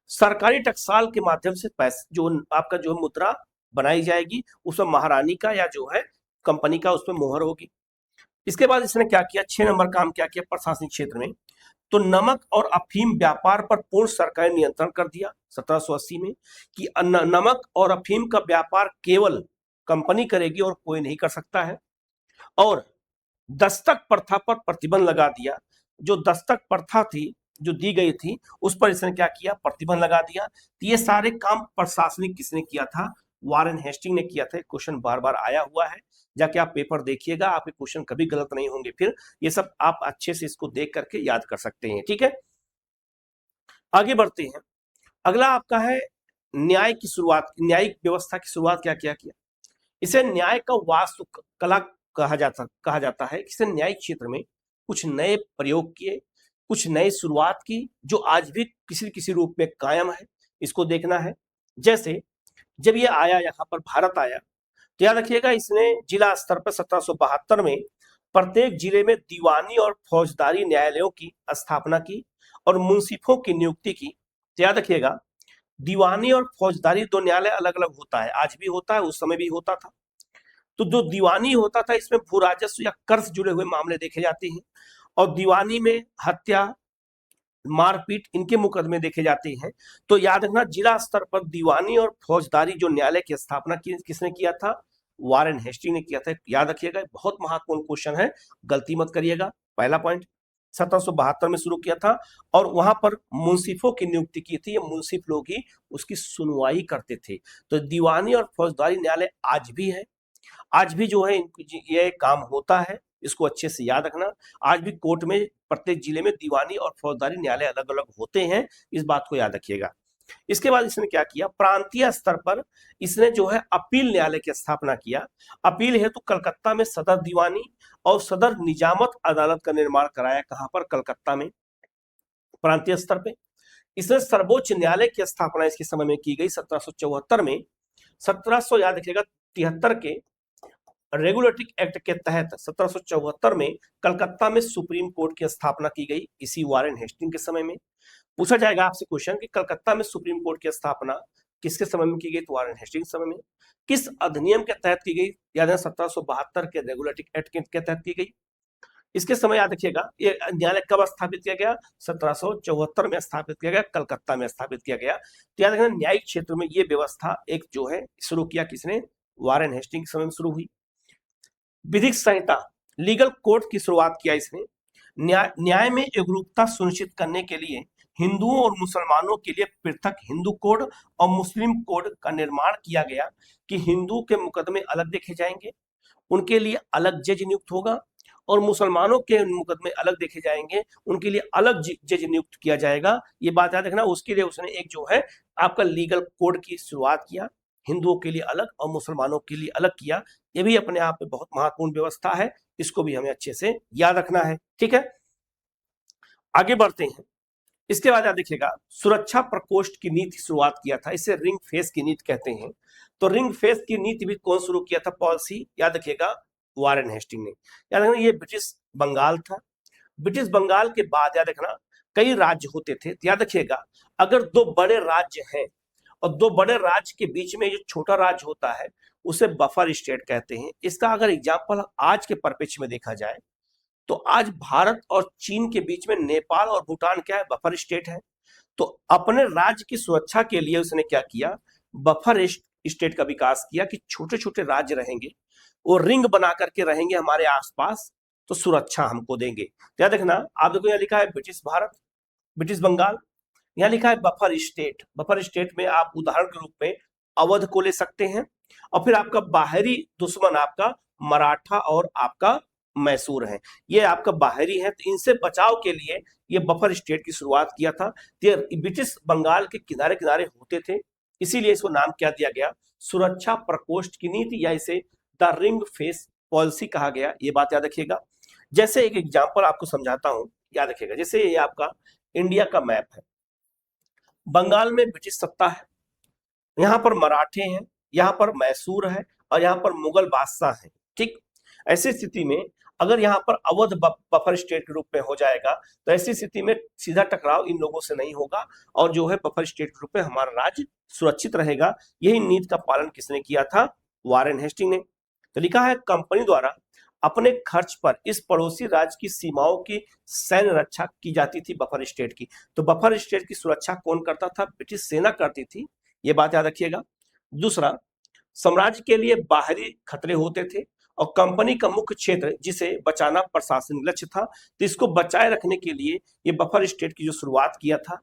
सरकारी टकसाल के माध्यम से पैसे जो आपका जो मुद्रा बनाई जाएगी उसमें महारानी का या जो है कंपनी का उसमें मोहर होगी। इसके बाद इसने क्या किया? 6 नंबर काम क्या किया प्रशासनिक क्षेत्र में? तो नमक और अफीम व्यापार पर पूर्ण सरकारी नियंत्रण कर दिया 1780 में कि नमक और अफीम का व्यापार केवल कंपनी करेगी और कोई नहीं कर सकता है। और दस्तक प्रथा पर प्रतिबंध लगा दिया। जो दस्तक प्रथा थी जो दी गई थी उस पर इसने क्या किया? प्रतिबंध लगा दिया। तो ये सारे काम प्रशासनिक किसने किया था? वारेन हेस्टिंग ने किया था। क्वेश्चन बार बार आया हुआ है, जाके आप पेपर देखिएगा, आपके क्वेश्चन कभी गलत नहीं होंगे। फिर ये सब आप अच्छे से इसको देख करके याद कर सकते हैं। ठीक है, आगे बढ़ते हैं। अगला आपका है न्याय की शुरुआत, न्यायिक व्यवस्था की शुरुआत क्या क्या किया? इसे न्याय का वास्तुकला कहा जाता है। इसे न्यायिक क्षेत्र में कुछ नए प्रयोग किए, कुछ नई शुरुआत की जो आज भी किसी किसी रूप में कायम है, इसको देखना है। जैसे जब ये आया यहाँ पर भारत आया तो याद रखिएगा इसने जिला स्तर पर 1772 में प्रत्येक जिले में दीवानी और फौजदारी न्यायालयों की स्थापना की और मुंसिफों की नियुक्ति की। तो याद रखिएगा दीवानी और फौजदारी दो न्यायालय अलग अलग होता है, आज भी होता है, उस समय भी होता था। तो जो दीवानी होता था इसमें भू राजस्व या कर से जुड़े हुए मामले देखे जाते हैं, और दीवानी में हत्या, मारपीट, इनके मुकदमे देखे जाते हैं। तो याद रखना जिला स्तर पर दीवानी और फौजदारी जो न्यायालय की स्थापना किसने किया था? वारेन हेस्टिंग ने किया था। याद रखिएगा बहुत महत्वपूर्ण क्वेश्चन है, गलती मत करिएगा। पहला पॉइंट 1772 में शुरू किया था और वहां पर मुंसिफों की नियुक्ति की थी। ये मुंसिफ लोग ही उसकी सुनवाई करते थे। तो दीवानी और फौजदारी न्यायालय आज भी है, आज भी जो है ये काम होता है, इसको अच्छे से याद रखना। आज भी कोर्ट में प्रत्येक जिले में दीवानी और फौजदारी न्यायालय अलग अलग होते हैं, इस बात को याद रखिएगा। इसके बाद इसने क्या किया? प्रांतीय स्तर पर इसने जो है अपील न्यायालय की स्थापना किया। अपील हेतु कलकत्ता में सदर दीवानी और सदर निजामत अदालत का निर्माण कराया। कहां पर? कलकत्ता में, प्रांतीय स्तर पे। इसने सर्वोच्च न्यायालय की स्थापना इसके समय में की गई 1774 में। 1700 याद रखिएगा 73 के रेगुलेटरी एक्ट के तहत 1774 में कलकत्ता में सुप्रीम कोर्ट की स्थापना की गई, इसी वारेन हेस्टिंग के समय में। पूछा जाएगा आपसे क्वेश्चन कि कलकत्ता में सुप्रीम कोर्ट की स्थापना किसके समय में की गई? तो वारेन हेस्टिंग के समय में। किस अधिनियम के तहत की गई? याद है 1772 के रेगुलेटरी एक्ट के तहत की गई। इसके समय याद रखिएगा ये न्यायालय कब स्थापित किया गया? 1774 में स्थापित किया गया, कलकत्ता में स्थापित किया गया। तो याद रखना न्यायिक क्षेत्र में ये व्यवस्था एक जो है शुरू किया किसने? वारेन हेस्टिंग के समय में शुरू हुई। विधिक संहिता, लीगल कोड की शुरुआत किया इसने। न्याय में एकरूपता सुनिश्चित करने के लिए हिंदुओं और मुसलमानों के लिए पृथक हिंदू कोड और मुस्लिम कोड का निर्माण किया गया कि हिंदू के मुकदमे अलग देखे जाएंगे, उनके लिए अलग जज नियुक्त होगा, और मुसलमानों के मुकदमे अलग देखे जाएंगे, उनके लिए अलग जज नियुक्त किया जाएगा। ये बात याद रखना। उसके लिए उसने एक जो है आपका लीगल कोड की शुरुआत किया, हिंदुओं के लिए अलग और मुसलमानों के लिए अलग किया। ये भी अपने आप में बहुत महत्वपूर्ण व्यवस्था है, इसको भी हमें अच्छे से याद रखना है। ठीक है, आगे बढ़ते हैं। इसके बाद याद देखिएगा सुरक्षा प्रकोष्ठ की नीति शुरुआत किया था, इसे रिंग फेस की नीति कहते हैं। तो रिंग फेस की नीति भी कौन शुरू किया था? पॉलिसी, याद रखिएगा वारेन हेस्टिंग ने। याद रखना ये ब्रिटिश बंगाल था। ब्रिटिश बंगाल के बाद याद रखना कई राज्य होते थे। याद रखिएगा अगर दो बड़े राज्य हैं और दो बड़े राज्य के बीच में जो छोटा राज्य होता है उसे बफर स्टेट कहते हैं। इसका अगर एग्जाम्पल आज के परिप्रेक्ष्य में देखा जाए तो आज भारत और चीन के बीच में नेपाल और भूटान क्या है? बफर स्टेट है। तो अपने राज्य की सुरक्षा के लिए उसने क्या किया? बफर स्टेट का विकास किया कि छोटे छोटे राज्य रहेंगे, वो रिंग बना करके रहेंगे हमारे आसपास, तो सुरक्षा हमको देंगे। याद रखना आप देखो यहाँ लिखा है ब्रिटिश भारत, ब्रिटिश बंगाल, यहाँ लिखा है बफर स्टेट। बफर स्टेट में आप उदाहरण के रूप में अवध को ले सकते हैं, और फिर आपका बाहरी दुश्मन आपका मराठा और आपका मैसूर है, ये आपका बाहरी है। तो इनसे बचाव के लिए ये बफर स्टेट की शुरुआत किया था। ब्रिटिश बंगाल के किनारे किनारे होते थे, इसीलिए इसको नाम क्या दिया गया? सुरक्षा प्रकोष्ठ की नीति, या इसे द रिंग फेस पॉलिसी कहा गया, ये बात याद रखिएगा। जैसे एक एग्जांपल आपको समझाता हूं, याद रखिएगा। जैसे ये आपका इंडिया का मैप है, बंगाल में ब्रिटिश सत्ता है, यहाँ पर मराठे हैं, यहाँ पर मैसूर है और यहाँ पर मुगल बादशाह हैं, ठीक। ऐसी स्थिति में अगर यहाँ पर अवध बफर स्टेट के रूप में हो जाएगा तो ऐसी स्थिति में सीधा टकराव इन लोगों से नहीं होगा और जो है बफर स्टेट के रूप में हमारा राज्य सुरक्षित रहेगा। यही नीति का पालन किसने किया था? वारेन हेस्टिंग ने। तो लिखा है कंपनी द्वारा अपने खर्च पर इस पड़ोसी राज्य की सीमाओं की सैन्य रक्षा की जाती थी बफर स्टेट की। तो बफर स्टेट की सुरक्षा कौन करता था? ब्रिटिश सेना करती थी, ये बात याद रखिएगा। दूसरा, साम्राज्य के लिए बाहरी खतरे होते थे और कंपनी का मुख्य क्षेत्र जिसे बचाना प्रशासनिक लक्ष्य था, तो इसको बचाए रखने के लिए ये बफर स्टेट की जो शुरुआत किया था,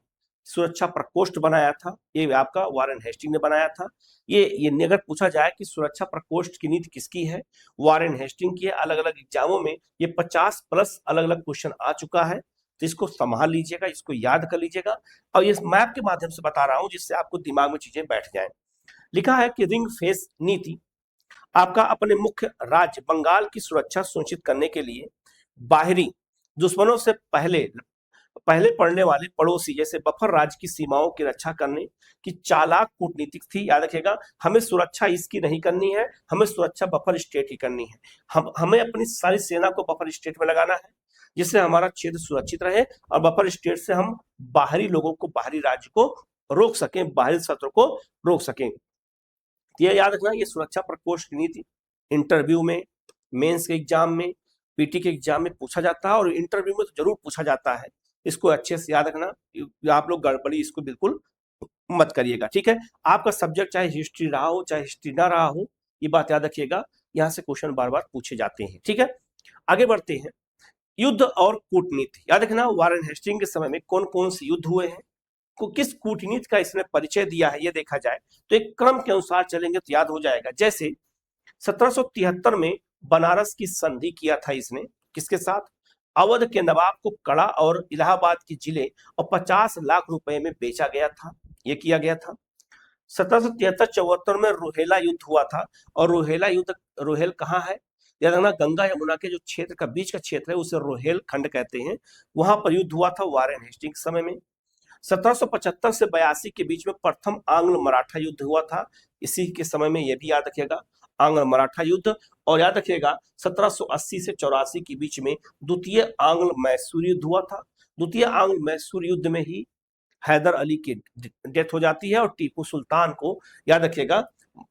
सुरक्षा प्रकोष्ठ बनाया था, ये आपका वारेन हेस्टिंग ने बनाया था। ये अगर पूछा जाए कि सुरक्षा प्रकोष्ठ की नीति किसकी है, वारेन हेस्टिंग की है। अलग अलग एग्जामों में ये 50+ अलग अलग क्वेश्चन आ चुका है, तो इसको संभाल लीजिएगा, इसको याद कर लीजिएगा और इस मैप के माध्यम से बता रहा हूं जिससे आपको दिमाग में चीजें बैठ जाएं। लिखा है कि रिंग फेंस नीति आपका अपने मुख्य राज्य बंगाल की सुरक्षा सुनिश्चित करने के लिए बाहरी दुश्मनों से पहले पड़ने वाले पड़ोसी जैसे बफर राज्य की सीमाओं की रक्षा करने की चालाक कूटनीतिक थी। याद रखिएगा, हमें सुरक्षा इसकी नहीं करनी है, हमें सुरक्षा बफर स्टेट की करनी है। हमें अपनी सारी सेना को बफर स्टेट में लगाना है जिससे हमारा क्षेत्र सुरक्षित रहे और बफर स्टेट से हम बाहरी लोगों को, बाहरी राज्य को रोक सकें, बाहरी शत्रु को रोक सकें। ये याद रखना, ये सुरक्षा प्रकोष्ठ की नीति इंटरव्यू में, मेंस के एग्जाम में, पीटी के एग्जाम में पूछा जाता है और इंटरव्यू में तो जरूर पूछा जाता है। इसको अच्छे से याद रखना, आप लोग गड़बड़ी इसको बिल्कुल मत करिएगा, ठीक है। आपका सब्जेक्ट चाहे हिस्ट्री रहा हो चाहे हिस्ट्री ना रहा हो, ये बात याद रखिएगा, यहाँ से क्वेश्चन बार बार पूछे जाते हैं, ठीक है। आगे बढ़ते हैं, युद्ध और कूटनीति। याद रखना, वारेन हेस्टिंग के समय में कौन कौन से युद्ध हुए हैं, को किस कूटनीति का इसने परिचय दिया है, ये देखा जाए तो एक क्रम के अनुसार चलेंगे तो याद हो जाएगा। जैसे 1773 में बनारस की संधि किया था इसने, किसके साथ? अवध के नवाब को कड़ा और इलाहाबाद के जिले और 50 लाख रुपए में बेचा गया था, ये किया गया था। 1773-74 में रोहेला युद्ध हुआ था और रोहेला युद्ध, रोहेल कहाँ है? याद रखना, गंगा यमुना के जो क्षेत्र का बीच का क्षेत्र है उसे रोहेल खंड कहते हैं, वहां पर युद्ध हुआ था वारेन हेस्टिंग के समय में। 1775 से 82 के बीच में प्रथम आंग्ल मराठा युद्ध हुआ था, इसी के समय में, यह भी याद रखिएगा, आंग्ल मराठा युद्ध। और याद रखिएगा 1780 से 84 के बीच में द्वितीय आंग्ल मैसूर युद्ध हुआ था। द्वितीय आंग्ल मैसूर युद्ध में ही हैदर अली की डेथ हो जाती है और टीपू सुल्तान को, याद रखिएगा,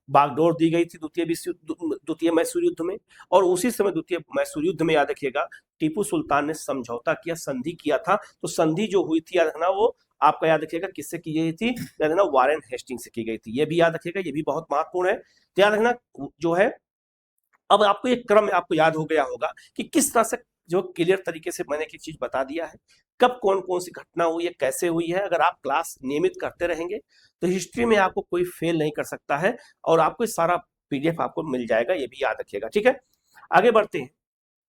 बागडोर दी गई थी द्वितीय मैसूर युद्ध में। और उसी समय द्वितीय मैसूर युद्ध में याद रखिएगा टीपू सुल्तान ने समझौता किया, संधि किया था। तो संधि जो हुई थी, याद रखना, वो आपका याद रखिएगा किससे की गई थी? याद रखना, वारेन हेस्टिंग से की गई थी, ये भी याद रखिएगा, ये भी बहुत महत्वपूर्ण है। तो याद रखना जो है, अब आपको एक क्रम आपको याद हो गया होगा कि किस तरह से जो क्लियर तरीके से मैंने एक चीज बता दिया है, कब कौन कौन सी घटना हुई है, कैसे हुई है। अगर आप क्लास नियमित करते रहेंगे तो हिस्ट्री में आपको कोई फेल नहीं कर सकता है और आपको सारा पीडीएफ आपको मिल जाएगा, ये भी याद रखिएगा, ठीक है। आगे बढ़ते हैं,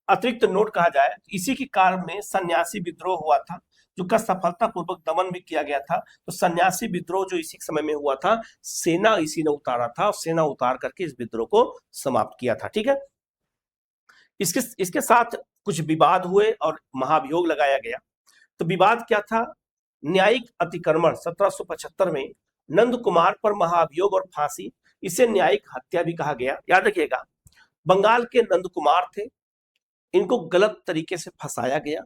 अतिरिक्त नोट कहा जाए, इसी के कारण में सन्यासी विद्रोह हुआ था जिसका सफलतापूर्वक दमन भी किया गया था। तो सन्यासी विद्रोह जो इसी समय में हुआ था, सेना इसी ने उतारा था और सेना उतार करके इस विद्रोह को समाप्त किया था, ठीक है। इसके साथ कुछ विवाद हुए और महाभियोग लगाया गया। तो विवाद क्या था? न्यायिक अतिक्रमण 1775 में नंद कुमार पर महाभियोग और फांसी, इसे न्यायिक हत्या भी कहा गया। याद रखिएगा, बंगाल के नंद कुमार थे, इनको गलत तरीके से फंसाया गया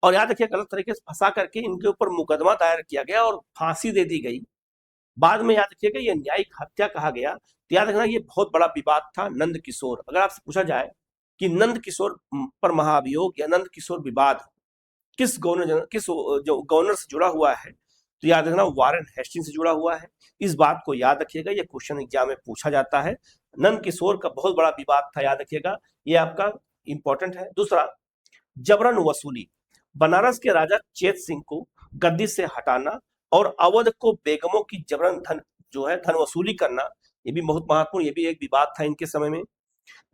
और याद रखिए गलत तरीके से फंसा करके इनके ऊपर मुकदमा दायर किया गया और फांसी दे दी गई। बाद में याद रखिएगा ये न्यायिक हत्या कहा गया। तो याद रखना, ये बहुत बड़ा विवाद था नंद किशोर। अगर आपसे पूछा जाए कि नंद किशोर पर महाभियोग या नंद किशोर विवाद किस जो गवर्नर से जुड़ा हुआ है, तो याद रखना वारेन हेस्टिंग से जुड़ा हुआ है। इस बात को याद रखिएगा, ये क्वेश्चन एग्जाम में पूछा जाता है। नंद किशोर का बहुत बड़ा विवाद था, याद रखिएगा, ये आपका इंपॉर्टेंट है। दूसरा, जबरन वसूली, बनारस के राजा चेत सिंह को गद्दी से हटाना और अवध को बेगमों की जबरन धन वसूली करना, ये भी बहुत महत्वपूर्ण, ये भी एक विवाद था इनके समय में।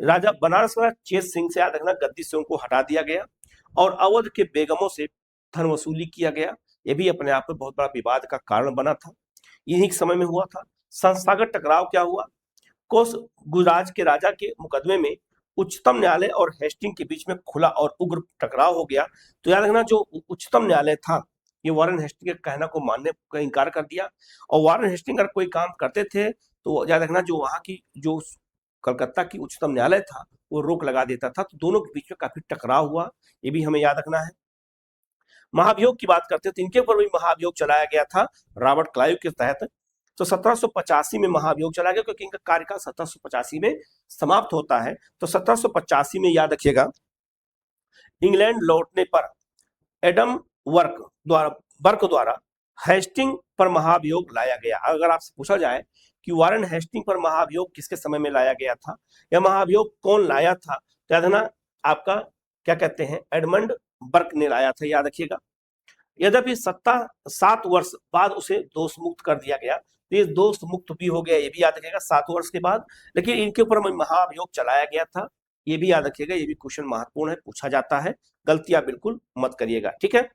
राजा बनारस का चेत सिंह से, याद रखना, गद्दी से उनको हटा दिया गया और अवध के बेगमों से धन वसूली किया गया, ये भी अपने आप में बहुत बड़ा विवाद का कारण बना था, इन्हीं समय में हुआ था। संस्थागत टकराव क्या हुआ? कोस गुजरात के राजा के मुकदमे में उच्चतम न्यायालय और हेस्टिंग के बीच में खुला और उग्र टकराव हो गया। तो याद रखना, जो उच्चतम न्यायालय था ये वारेन हेस्टिंग के कहना को मानने का इनकार कर दिया, और वारेन हेस्टिंग अगर कोई काम करते थे तो याद रखना जो वहां की जो कलकत्ता की उच्चतम न्यायालय था वो रोक लगा देता था। तो दोनों के बीच में काफी टकराव हुआ, ये भी हमें याद रखना है। महाभियोग की बात करते हैं तो इनके ऊपर भी महाभियोग चलाया गया था रॉबर्ट क्लाइव के तहत। तो 1785 में महाभियोग चला गया, क्योंकि इनका कार्यकाल 1785 में समाप्त होता है। तो 1785 में याद रखिएगा, इंग्लैंड लौटने पर एडम बर्क द्वारा हेस्टिंग पर महाभियोग लाया गया। अगर आपसे पूछा जाए कि वारेन हेस्टिंग पर महाभियोग किसके समय में लाया गया था, या महाभियोग कौन लाया था, तो याद रखना आपका क्या कहते हैं, एडमंड बर्क ने लाया था, याद रखिएगा। यद्यपि 7 वर्ष बाद उसे दोष मुक्त कर दिया गया, तो ये दोष मुक्त भी हो गया, ये भी याद रखिएगा 7 वर्ष के बाद। लेकिन इनके ऊपर महाभियोग चलाया गया था, ये भी याद रखिएगा, ये भी क्वेश्चन महत्वपूर्ण है, पूछा जाता है, गलतियां बिल्कुल मत करिएगा, ठीक है।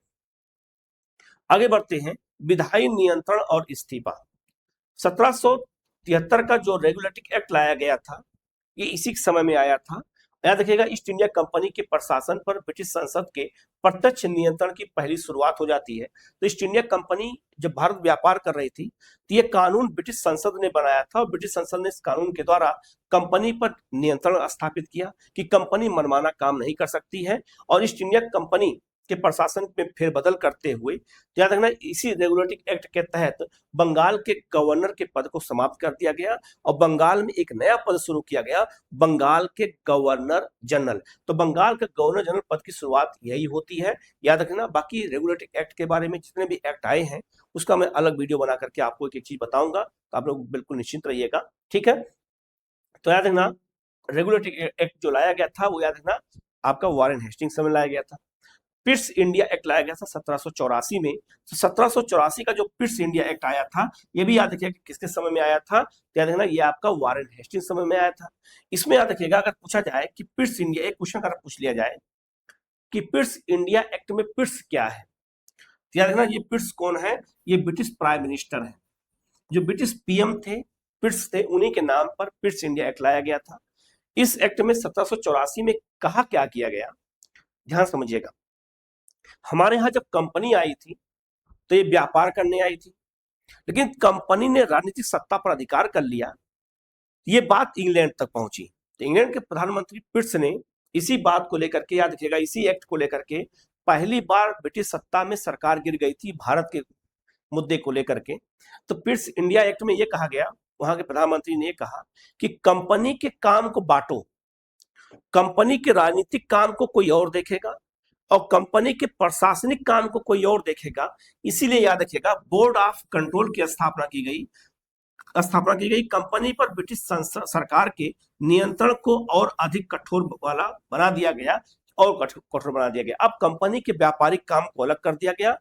आगे बढ़ते हैं, विधायी नियंत्रण और इस्तीफा। 1773 का जो रेगुलेटिंग एक्ट लाया गया था ये इसी समय में आया था। याद रखिएगा, ईस्ट इंडिया कंपनी के प्रशासन पर ब्रिटिश संसद के प्रत्यक्ष नियंत्रण की पहली शुरुआत हो जाती है। तो ईस्ट इंडिया कंपनी जब भारत व्यापार कर रही थी तो ये कानून ब्रिटिश संसद ने बनाया था, और ब्रिटिश संसद ने इस कानून के द्वारा कंपनी पर नियंत्रण स्थापित किया कि कंपनी मनमाना काम नहीं कर सकती है। और ईस्ट इंडिया कंपनी के प्रशासन में फेरबदल करते हुए याद रखना, इसी रेगुलेटिंग एक्ट के तहत बंगाल के गवर्नर के पद को समाप्त कर दिया गया और बंगाल में एक नया पद शुरू किया गया, बंगाल के गवर्नर जनरल। तो बंगाल के गवर्नर जनरल पद की शुरुआत यही होती है, याद रखना। बाकी रेगुलेटिंग एक्ट के बारे में जितने भी एक्ट आए हैं उसका मैं अलग वीडियो बना करके आपको एक एक चीज बताऊंगा, तो आप लोग बिल्कुल निश्चिंत रहिएगा, ठीक है। तो याद रखना, रेगुलेटिंग एक्ट जो लाया गया था वो याद रखना आपका वारेन हेस्टिंग्स समय लाया गया था। पिट्स इंडिया एक्ट लाया गया था 1784 में। तो 1784 का जो पिट्स इंडिया एक्ट आया था ये भी याद रखिएगा कि किसके समय में आया था, तो याद रखना ये आपका वारेन हेस्टिंग्स समय में आया था। इसमें याद रखिएगा, अगर पूछा जाए कि पिट्स इंडिया, एक क्वेश्चन अगर पूछ लिया जाए कि पिट्स इंडिया एक्ट में पिट्स क्या है, तो याद रखना ये पिट्स कौन है, ये ब्रिटिश प्राइम मिनिस्टर है। जो ब्रिटिश पीएम थे पिट्स थे, उन्हीं के नाम पर पिट्स इंडिया एक्ट लाया गया था। इस एक्ट में 1784 में कहा क्या किया गया, ध्यान समझिएगा। हमारे यहाँ जब कंपनी आई थी तो ये व्यापार करने आई थी, लेकिन कंपनी ने राजनीतिक सत्ता पर अधिकार कर लिया, ये बात इंग्लैंड तक पहुंची। तो इंग्लैंड के प्रधानमंत्री पिट्स ने इसी बात को लेकर के, याद रखिएगा, इसी एक्ट को लेकर के पहली बार ब्रिटिश सत्ता में सरकार गिर गई थी भारत के मुद्दे को लेकर के। तो पिट्स इंडिया एक्ट में यह कहा गया, वहां के प्रधानमंत्री ने कहा कि कंपनी के काम को बांटो, कंपनी के राजनीतिक काम को कोई और देखेगा और कंपनी के प्रशासनिक काम को कोई और देखेगा। इसीलिए याद रखिएगा, बोर्ड ऑफ कंट्रोल की स्थापना की गई। कंपनी पर ब्रिटिश सरकार के नियंत्रण को और अधिक कठोर वाला बना दिया गया, और कठोर बना दिया गया। अब कंपनी के व्यापारिक काम को अलग कर दिया गया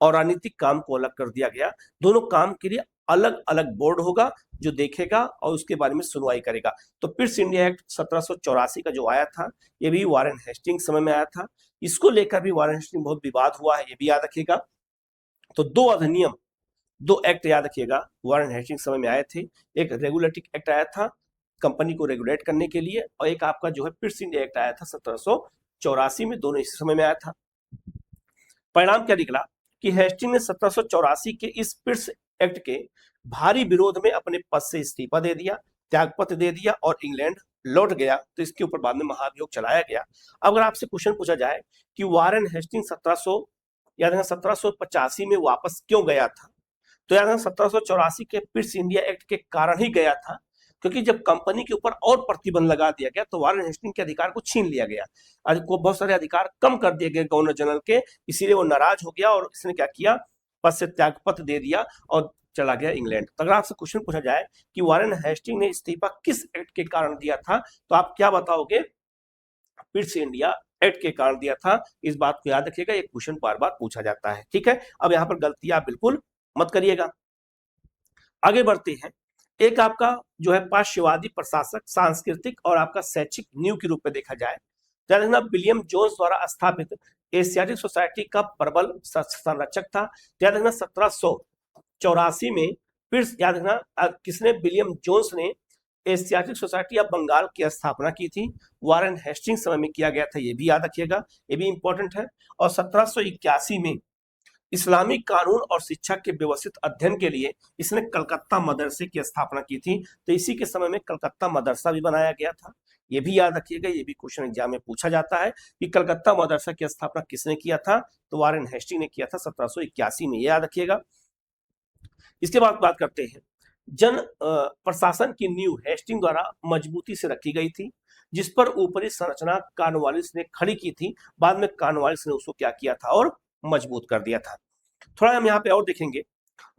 और राजनीतिक काम को अलग कर दिया गया। दोनों काम के लिए अलग अलग बोर्ड होगा जो देखेगा और उसके बारे में सुनवाई करेगा। तो पिट्स इंडिया एक्ट 1784 का जो आया था ये भी वारेन हेस्टिंग समय में आया था। इसको लेकर भी वारेन हेस्टिंग बहुत विवाद हुआ है, ये भी याद रखिएगा। तो दो अधिनियम, दो एक्ट याद रखिएगा वारेन हेस्टिंग समय में आए थे। एक रेगुलेटिंग एक्ट आया था कंपनी को रेगुलेट करने के लिए, और एक आपका जो है पिट्स इंडिया एक्ट आया था 1784 में, दोनों इसी समय में आया था। परिणाम क्या निकला कि हेस्टिंग ने 1784 के इस पिट्स एक्ट के भारी विरोध में अपने पद से इस्तीफा दे दिया, त्यागपत्र दे दिया और इंग्लैंड लौट गया। तो इसके ऊपर बाद में महाभियोग चलाया गया। अगर आपसे क्वेश्चन पूछा जाए कि वारेन हेस्टिंग 1785 में वापस क्यों गया था, तो याद रखना 1784 के पिट्स इंडिया एक्ट के कारण ही गया था, क्योंकि जब कंपनी के ऊपर और प्रतिबंध लगा दिया गया तो वारेन हेस्टिंग के अधिकार को छीन लिया गया, को बहुत सारे अधिकार कम कर दिए गए गवर्नर जनरल के। इसीलिए वो नाराज हो गया और इसने क्या किया, पद से त्यागपत्र दे दिया और चला गया इंग्लैंड। तो अगर आपसे क्वेश्चन पूछा जाए कि वारेन हेस्टिंग ने इस्तीफा किस एक्ट के कारण दिया था, तो आप क्या बताओगे, पिट्स इंडिया एक्ट के कारण दिया था। इस बात को याद रखिएगा, ये क्वेश्चन बार बार पूछा जाता है, ठीक है। अब यहाँ पर गलतियां बिल्कुल मत करिएगा। आगे बढ़ते हैं, एक आपका जो है पार्श्ववादी प्रशासक, सांस्कृतिक और आपका शैक्षिक नींव के रूप में देखा जाए, याद रखना विलियम जोन्स द्वारा स्थापित एशियाटिक सोसाइटी का प्रबल संरक्षक था। याद रखना 1784 में फिर याद रखना किसने, विलियम जोन्स ने एशियाटिक सोसाइटी ऑफ बंगाल की स्थापना की थी, वारेन हेस्टिंग्स समय में किया गया था, ये भी याद रखिएगा, ये भी इंपॉर्टेंट है। और 1781 में इस्लामिक कानून और शिक्षा के व्यवस्थित अध्ययन के लिए इसने कलकत्ता मदरसे की स्थापना की थी। तो इसी के समय में कलकत्ता मदरसा भी बनाया गया था, ये भी याद रखिएगा, ये भी क्वेश्चन एग्जाम में पूछा जाता है कि कलकत्ता मदरसा की स्थापना किसने किया था, तो वारेन हेस्टिंग ने किया था 1781 में, ये याद रखिएगा। इसके बाद बात करते हैं जन प्रशासन की नींव हेस्टिंग द्वारा मजबूती से रखी गई थी, जिस पर ऊपरी संरचना कॉर्नवालिस ने खड़ी की थी। बाद में कॉर्नवालिस ने उसको क्या किया था और मजबूत कर दिया था। थोड़ा हम यहाँ पे और देखेंगे,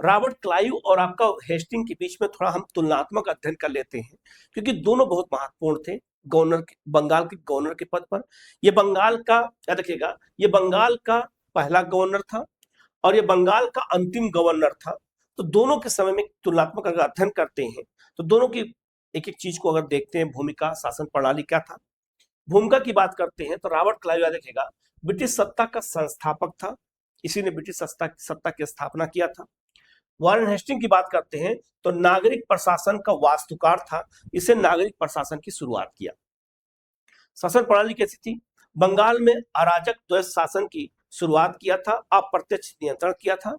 रॉबर्ट क्लाइव और आपका हेस्टिंग के बीच में थोड़ा हम तुलनात्मक अध्ययन कर लेते हैं, क्योंकि दोनों बहुत महत्वपूर्ण थे गवर्नर, बंगाल के गवर्नर के पद पर। ये बंगाल का, याद रखिएगा, ये बंगाल का पहला गवर्नर था और ये बंगाल का अंतिम गवर्नर था। तो दोनों के समय में तुलनात्मक अगर अध्ययन करते हैं तो दोनों की एक एक चीज को अगर देखते हैं, भूमिका, शासन प्रणाली क्या था। भूमिका की बात करते हैं तो रॉबर्ट क्लाइव याद रखिएगा ब्रिटिश सत्ता का संस्थापक था, इसी ने ब्रिटिश सत्ता की स्थापना किया था। वारेन हेस्टिंग की बात करते हैं तो नागरिक प्रशासन का वास्तुकार था, इसे नागरिक प्रशासन की शुरुआत किया। शासन प्रणाली कैसी थी, बंगाल में अराजक द्वैत शासन की शुरुआत किया था, अप्रत्यक्ष नियंत्रण किया था।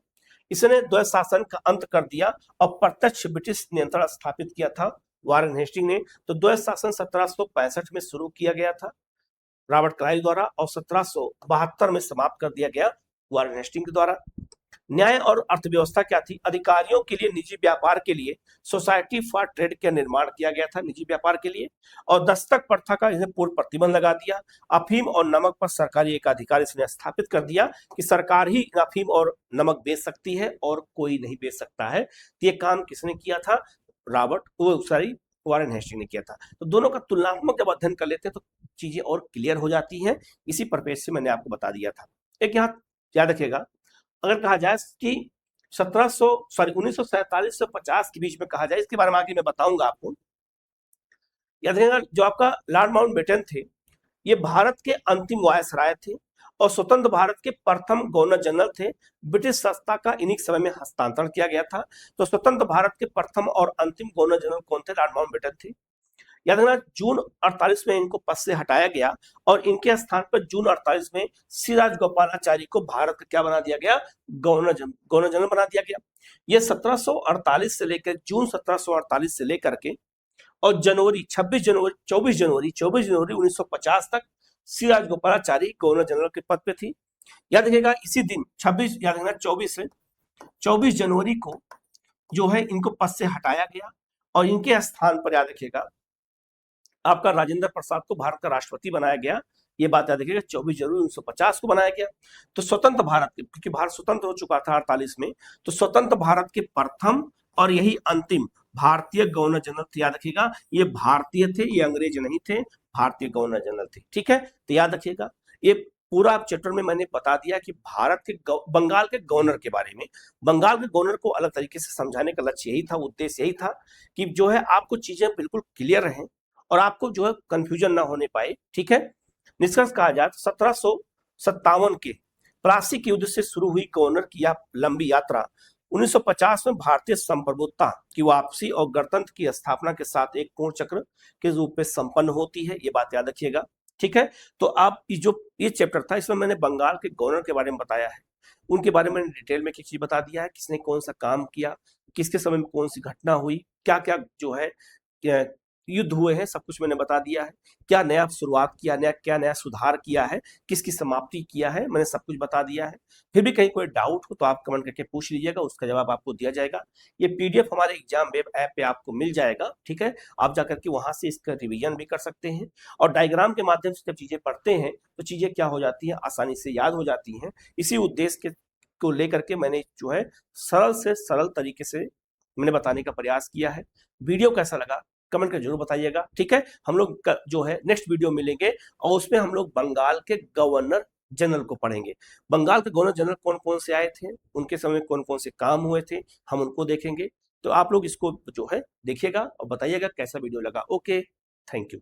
इसने द्वैत शासन का अंत कर दिया और प्रत्यक्ष ब्रिटिश नियंत्रण स्थापित किया था वारेन हेस्टिंग ने। तो द्वैत शासन 1765 में शुरू किया गया था रॉबर्ट क्लाइव द्वारा और 1772 में समाप्त कर दिया गया वारेन हेस्टिंग के द्वारा। न्याय और अर्थव्यवस्था क्या थी, अधिकारियों के लिए निजी व्यापार के लिए सोसाइटी फॉर ट्रेड का निर्माण किया गया था, निजी व्यापार के लिए। और दस्तक प्रथा का इसने पूर्ण प्रतिबंध लगा दिया। अफीम और नमक पर सरकारी एकाधिकार इसने स्थापित कर दिया कि सरकार ही अफीम और नमक बेच सकती है और कोई नहीं बेच सकता है। तो ये काम किसने किया था, वारेन हेस्टिंग ने किया था। तो दोनों का तुलनात्मक जब अध्ययन कर लेते हैं तो चीजें और क्लियर हो जाती हैं। इसी पर्पज से मैंने आपको बता दिया था। एक यहाँ याद रखिएगा, अगर कहा जाए कि 1947 से 50 के बीच में कहा जाए, इसके बारे में आगे मैं बताऊंगा आपको। याद रखिएगा जो आपका लॉर्ड माउंटबेटन थे, ये भारत के अंतिम वायसराय थे और स्वतंत्र भारत के प्रथम गवर्नर जनरल थे। ब्रिटिश सत्ता का इन्हीं समय में हस्तांतरण किया गया था। तो स्वतंत्र भारत के प्रथम और अंतिम गवर्नर जनरल कौन थे, लॉर्ड माउंटबेटन थे। याद रखना जून 48 में इनको पद से हटाया गया और इनके स्थान पर जून 48 में श्री राजगोपालाचारी को भारत का क्या बना दिया गया, गवर्नर जनरल बना दिया गया। ये 1748 से लेकर जून 1748 से लेकर के और जनवरी 24 जनवरी 1950 तक श्री राजगोपालाचारी गवर्नर जनरल के पद पे थी। याद रखिएगा इसी दिन 24 जनवरी को जो है इनको पद से हटाया गया और इनके स्थान पर याद रखिएगा आपका राजेंद्र प्रसाद को भारत का राष्ट्रपति बनाया गया। ये बात याद रखिएगा 24 जनवरी 1950 को बनाया गया। तो स्वतंत्र भारत के, क्योंकि भारत स्वतंत्र हो चुका था 48 में, तो स्वतंत्र भारत के प्रथम और यही अंतिम भारतीय गवर्नर जनरल थे। याद रखिएगा ये भारतीय थे, ये अंग्रेज नहीं थे, भारतीय गवर्नर जनरल थे। ठीक है, तो याद रखिएगा ये पूरा चैप्टर में मैंने बता दिया कि भारत के बंगाल के गवर्नर के बारे में। बंगाल के गवर्नर को अलग तरीके से समझाने का लक्ष्य यही था, उद्देश्य यही था कि जो है आपको चीजें बिल्कुल क्लियर रहें और आपको जो है कंफ्यूजन ना होने पाए। ठीक है, निष्कर्ष कहा जाए तो 1757 के प्लासी के युद्ध से शुरू हुई गवर्नर की यह लंबी यात्रा 1950 में भारतीय संप्रभुता की वापसी और गणतंत्र की स्थापना के साथ एक पूर्ण चक्र के रूप में संपन्न होती है। ये बात याद रखिएगा। ठीक है, तो आप ये चैप्टर था, इसमें मैंने बंगाल के गवर्नर के बारे में बताया है, उनके बारे में डिटेल में चीज बता दिया है, किसने कौन सा काम किया, किसके समय में कौन सी घटना हुई, क्या क्या जो है युद्ध हुए हैं, सब कुछ मैंने बता दिया है। क्या नया शुरुआत किया, क्या नया सुधार किया है, किसकी समाप्ति किया है, मैंने सब कुछ बता दिया है। फिर भी कहीं कोई डाउट हो तो आप कमेंट करके पूछ लीजिएगा, उसका जवाब आपको दिया जाएगा। ये पीडीएफ हमारे एग्जाम वेब ऐप पे आपको मिल जाएगा। ठीक है, आप जाकर के वहां से इसका रिवीजन भी कर सकते हैं और डायग्राम के माध्यम से जब चीजें पढ़ते हैं तो चीजें क्या हो जाती हैं, आसानी से याद हो जाती हैं। इसी उद्देश्य को लेकर के मैंने जो है सरल से सरल तरीके से मैंने बताने का प्रयास किया है। वीडियो कैसा लगा कमेंट कर जरूर बताइएगा। ठीक है, हम लोग जो है नेक्स्ट वीडियो मिलेंगे और उसमें हम लोग बंगाल के गवर्नर जनरल को पढ़ेंगे। बंगाल के गवर्नर जनरल कौन कौन से आए थे, उनके समय कौन कौन से काम हुए थे, हम उनको देखेंगे। तो आप लोग इसको जो है देखिएगा और बताइएगा कैसा वीडियो लगा। Okay, thank you.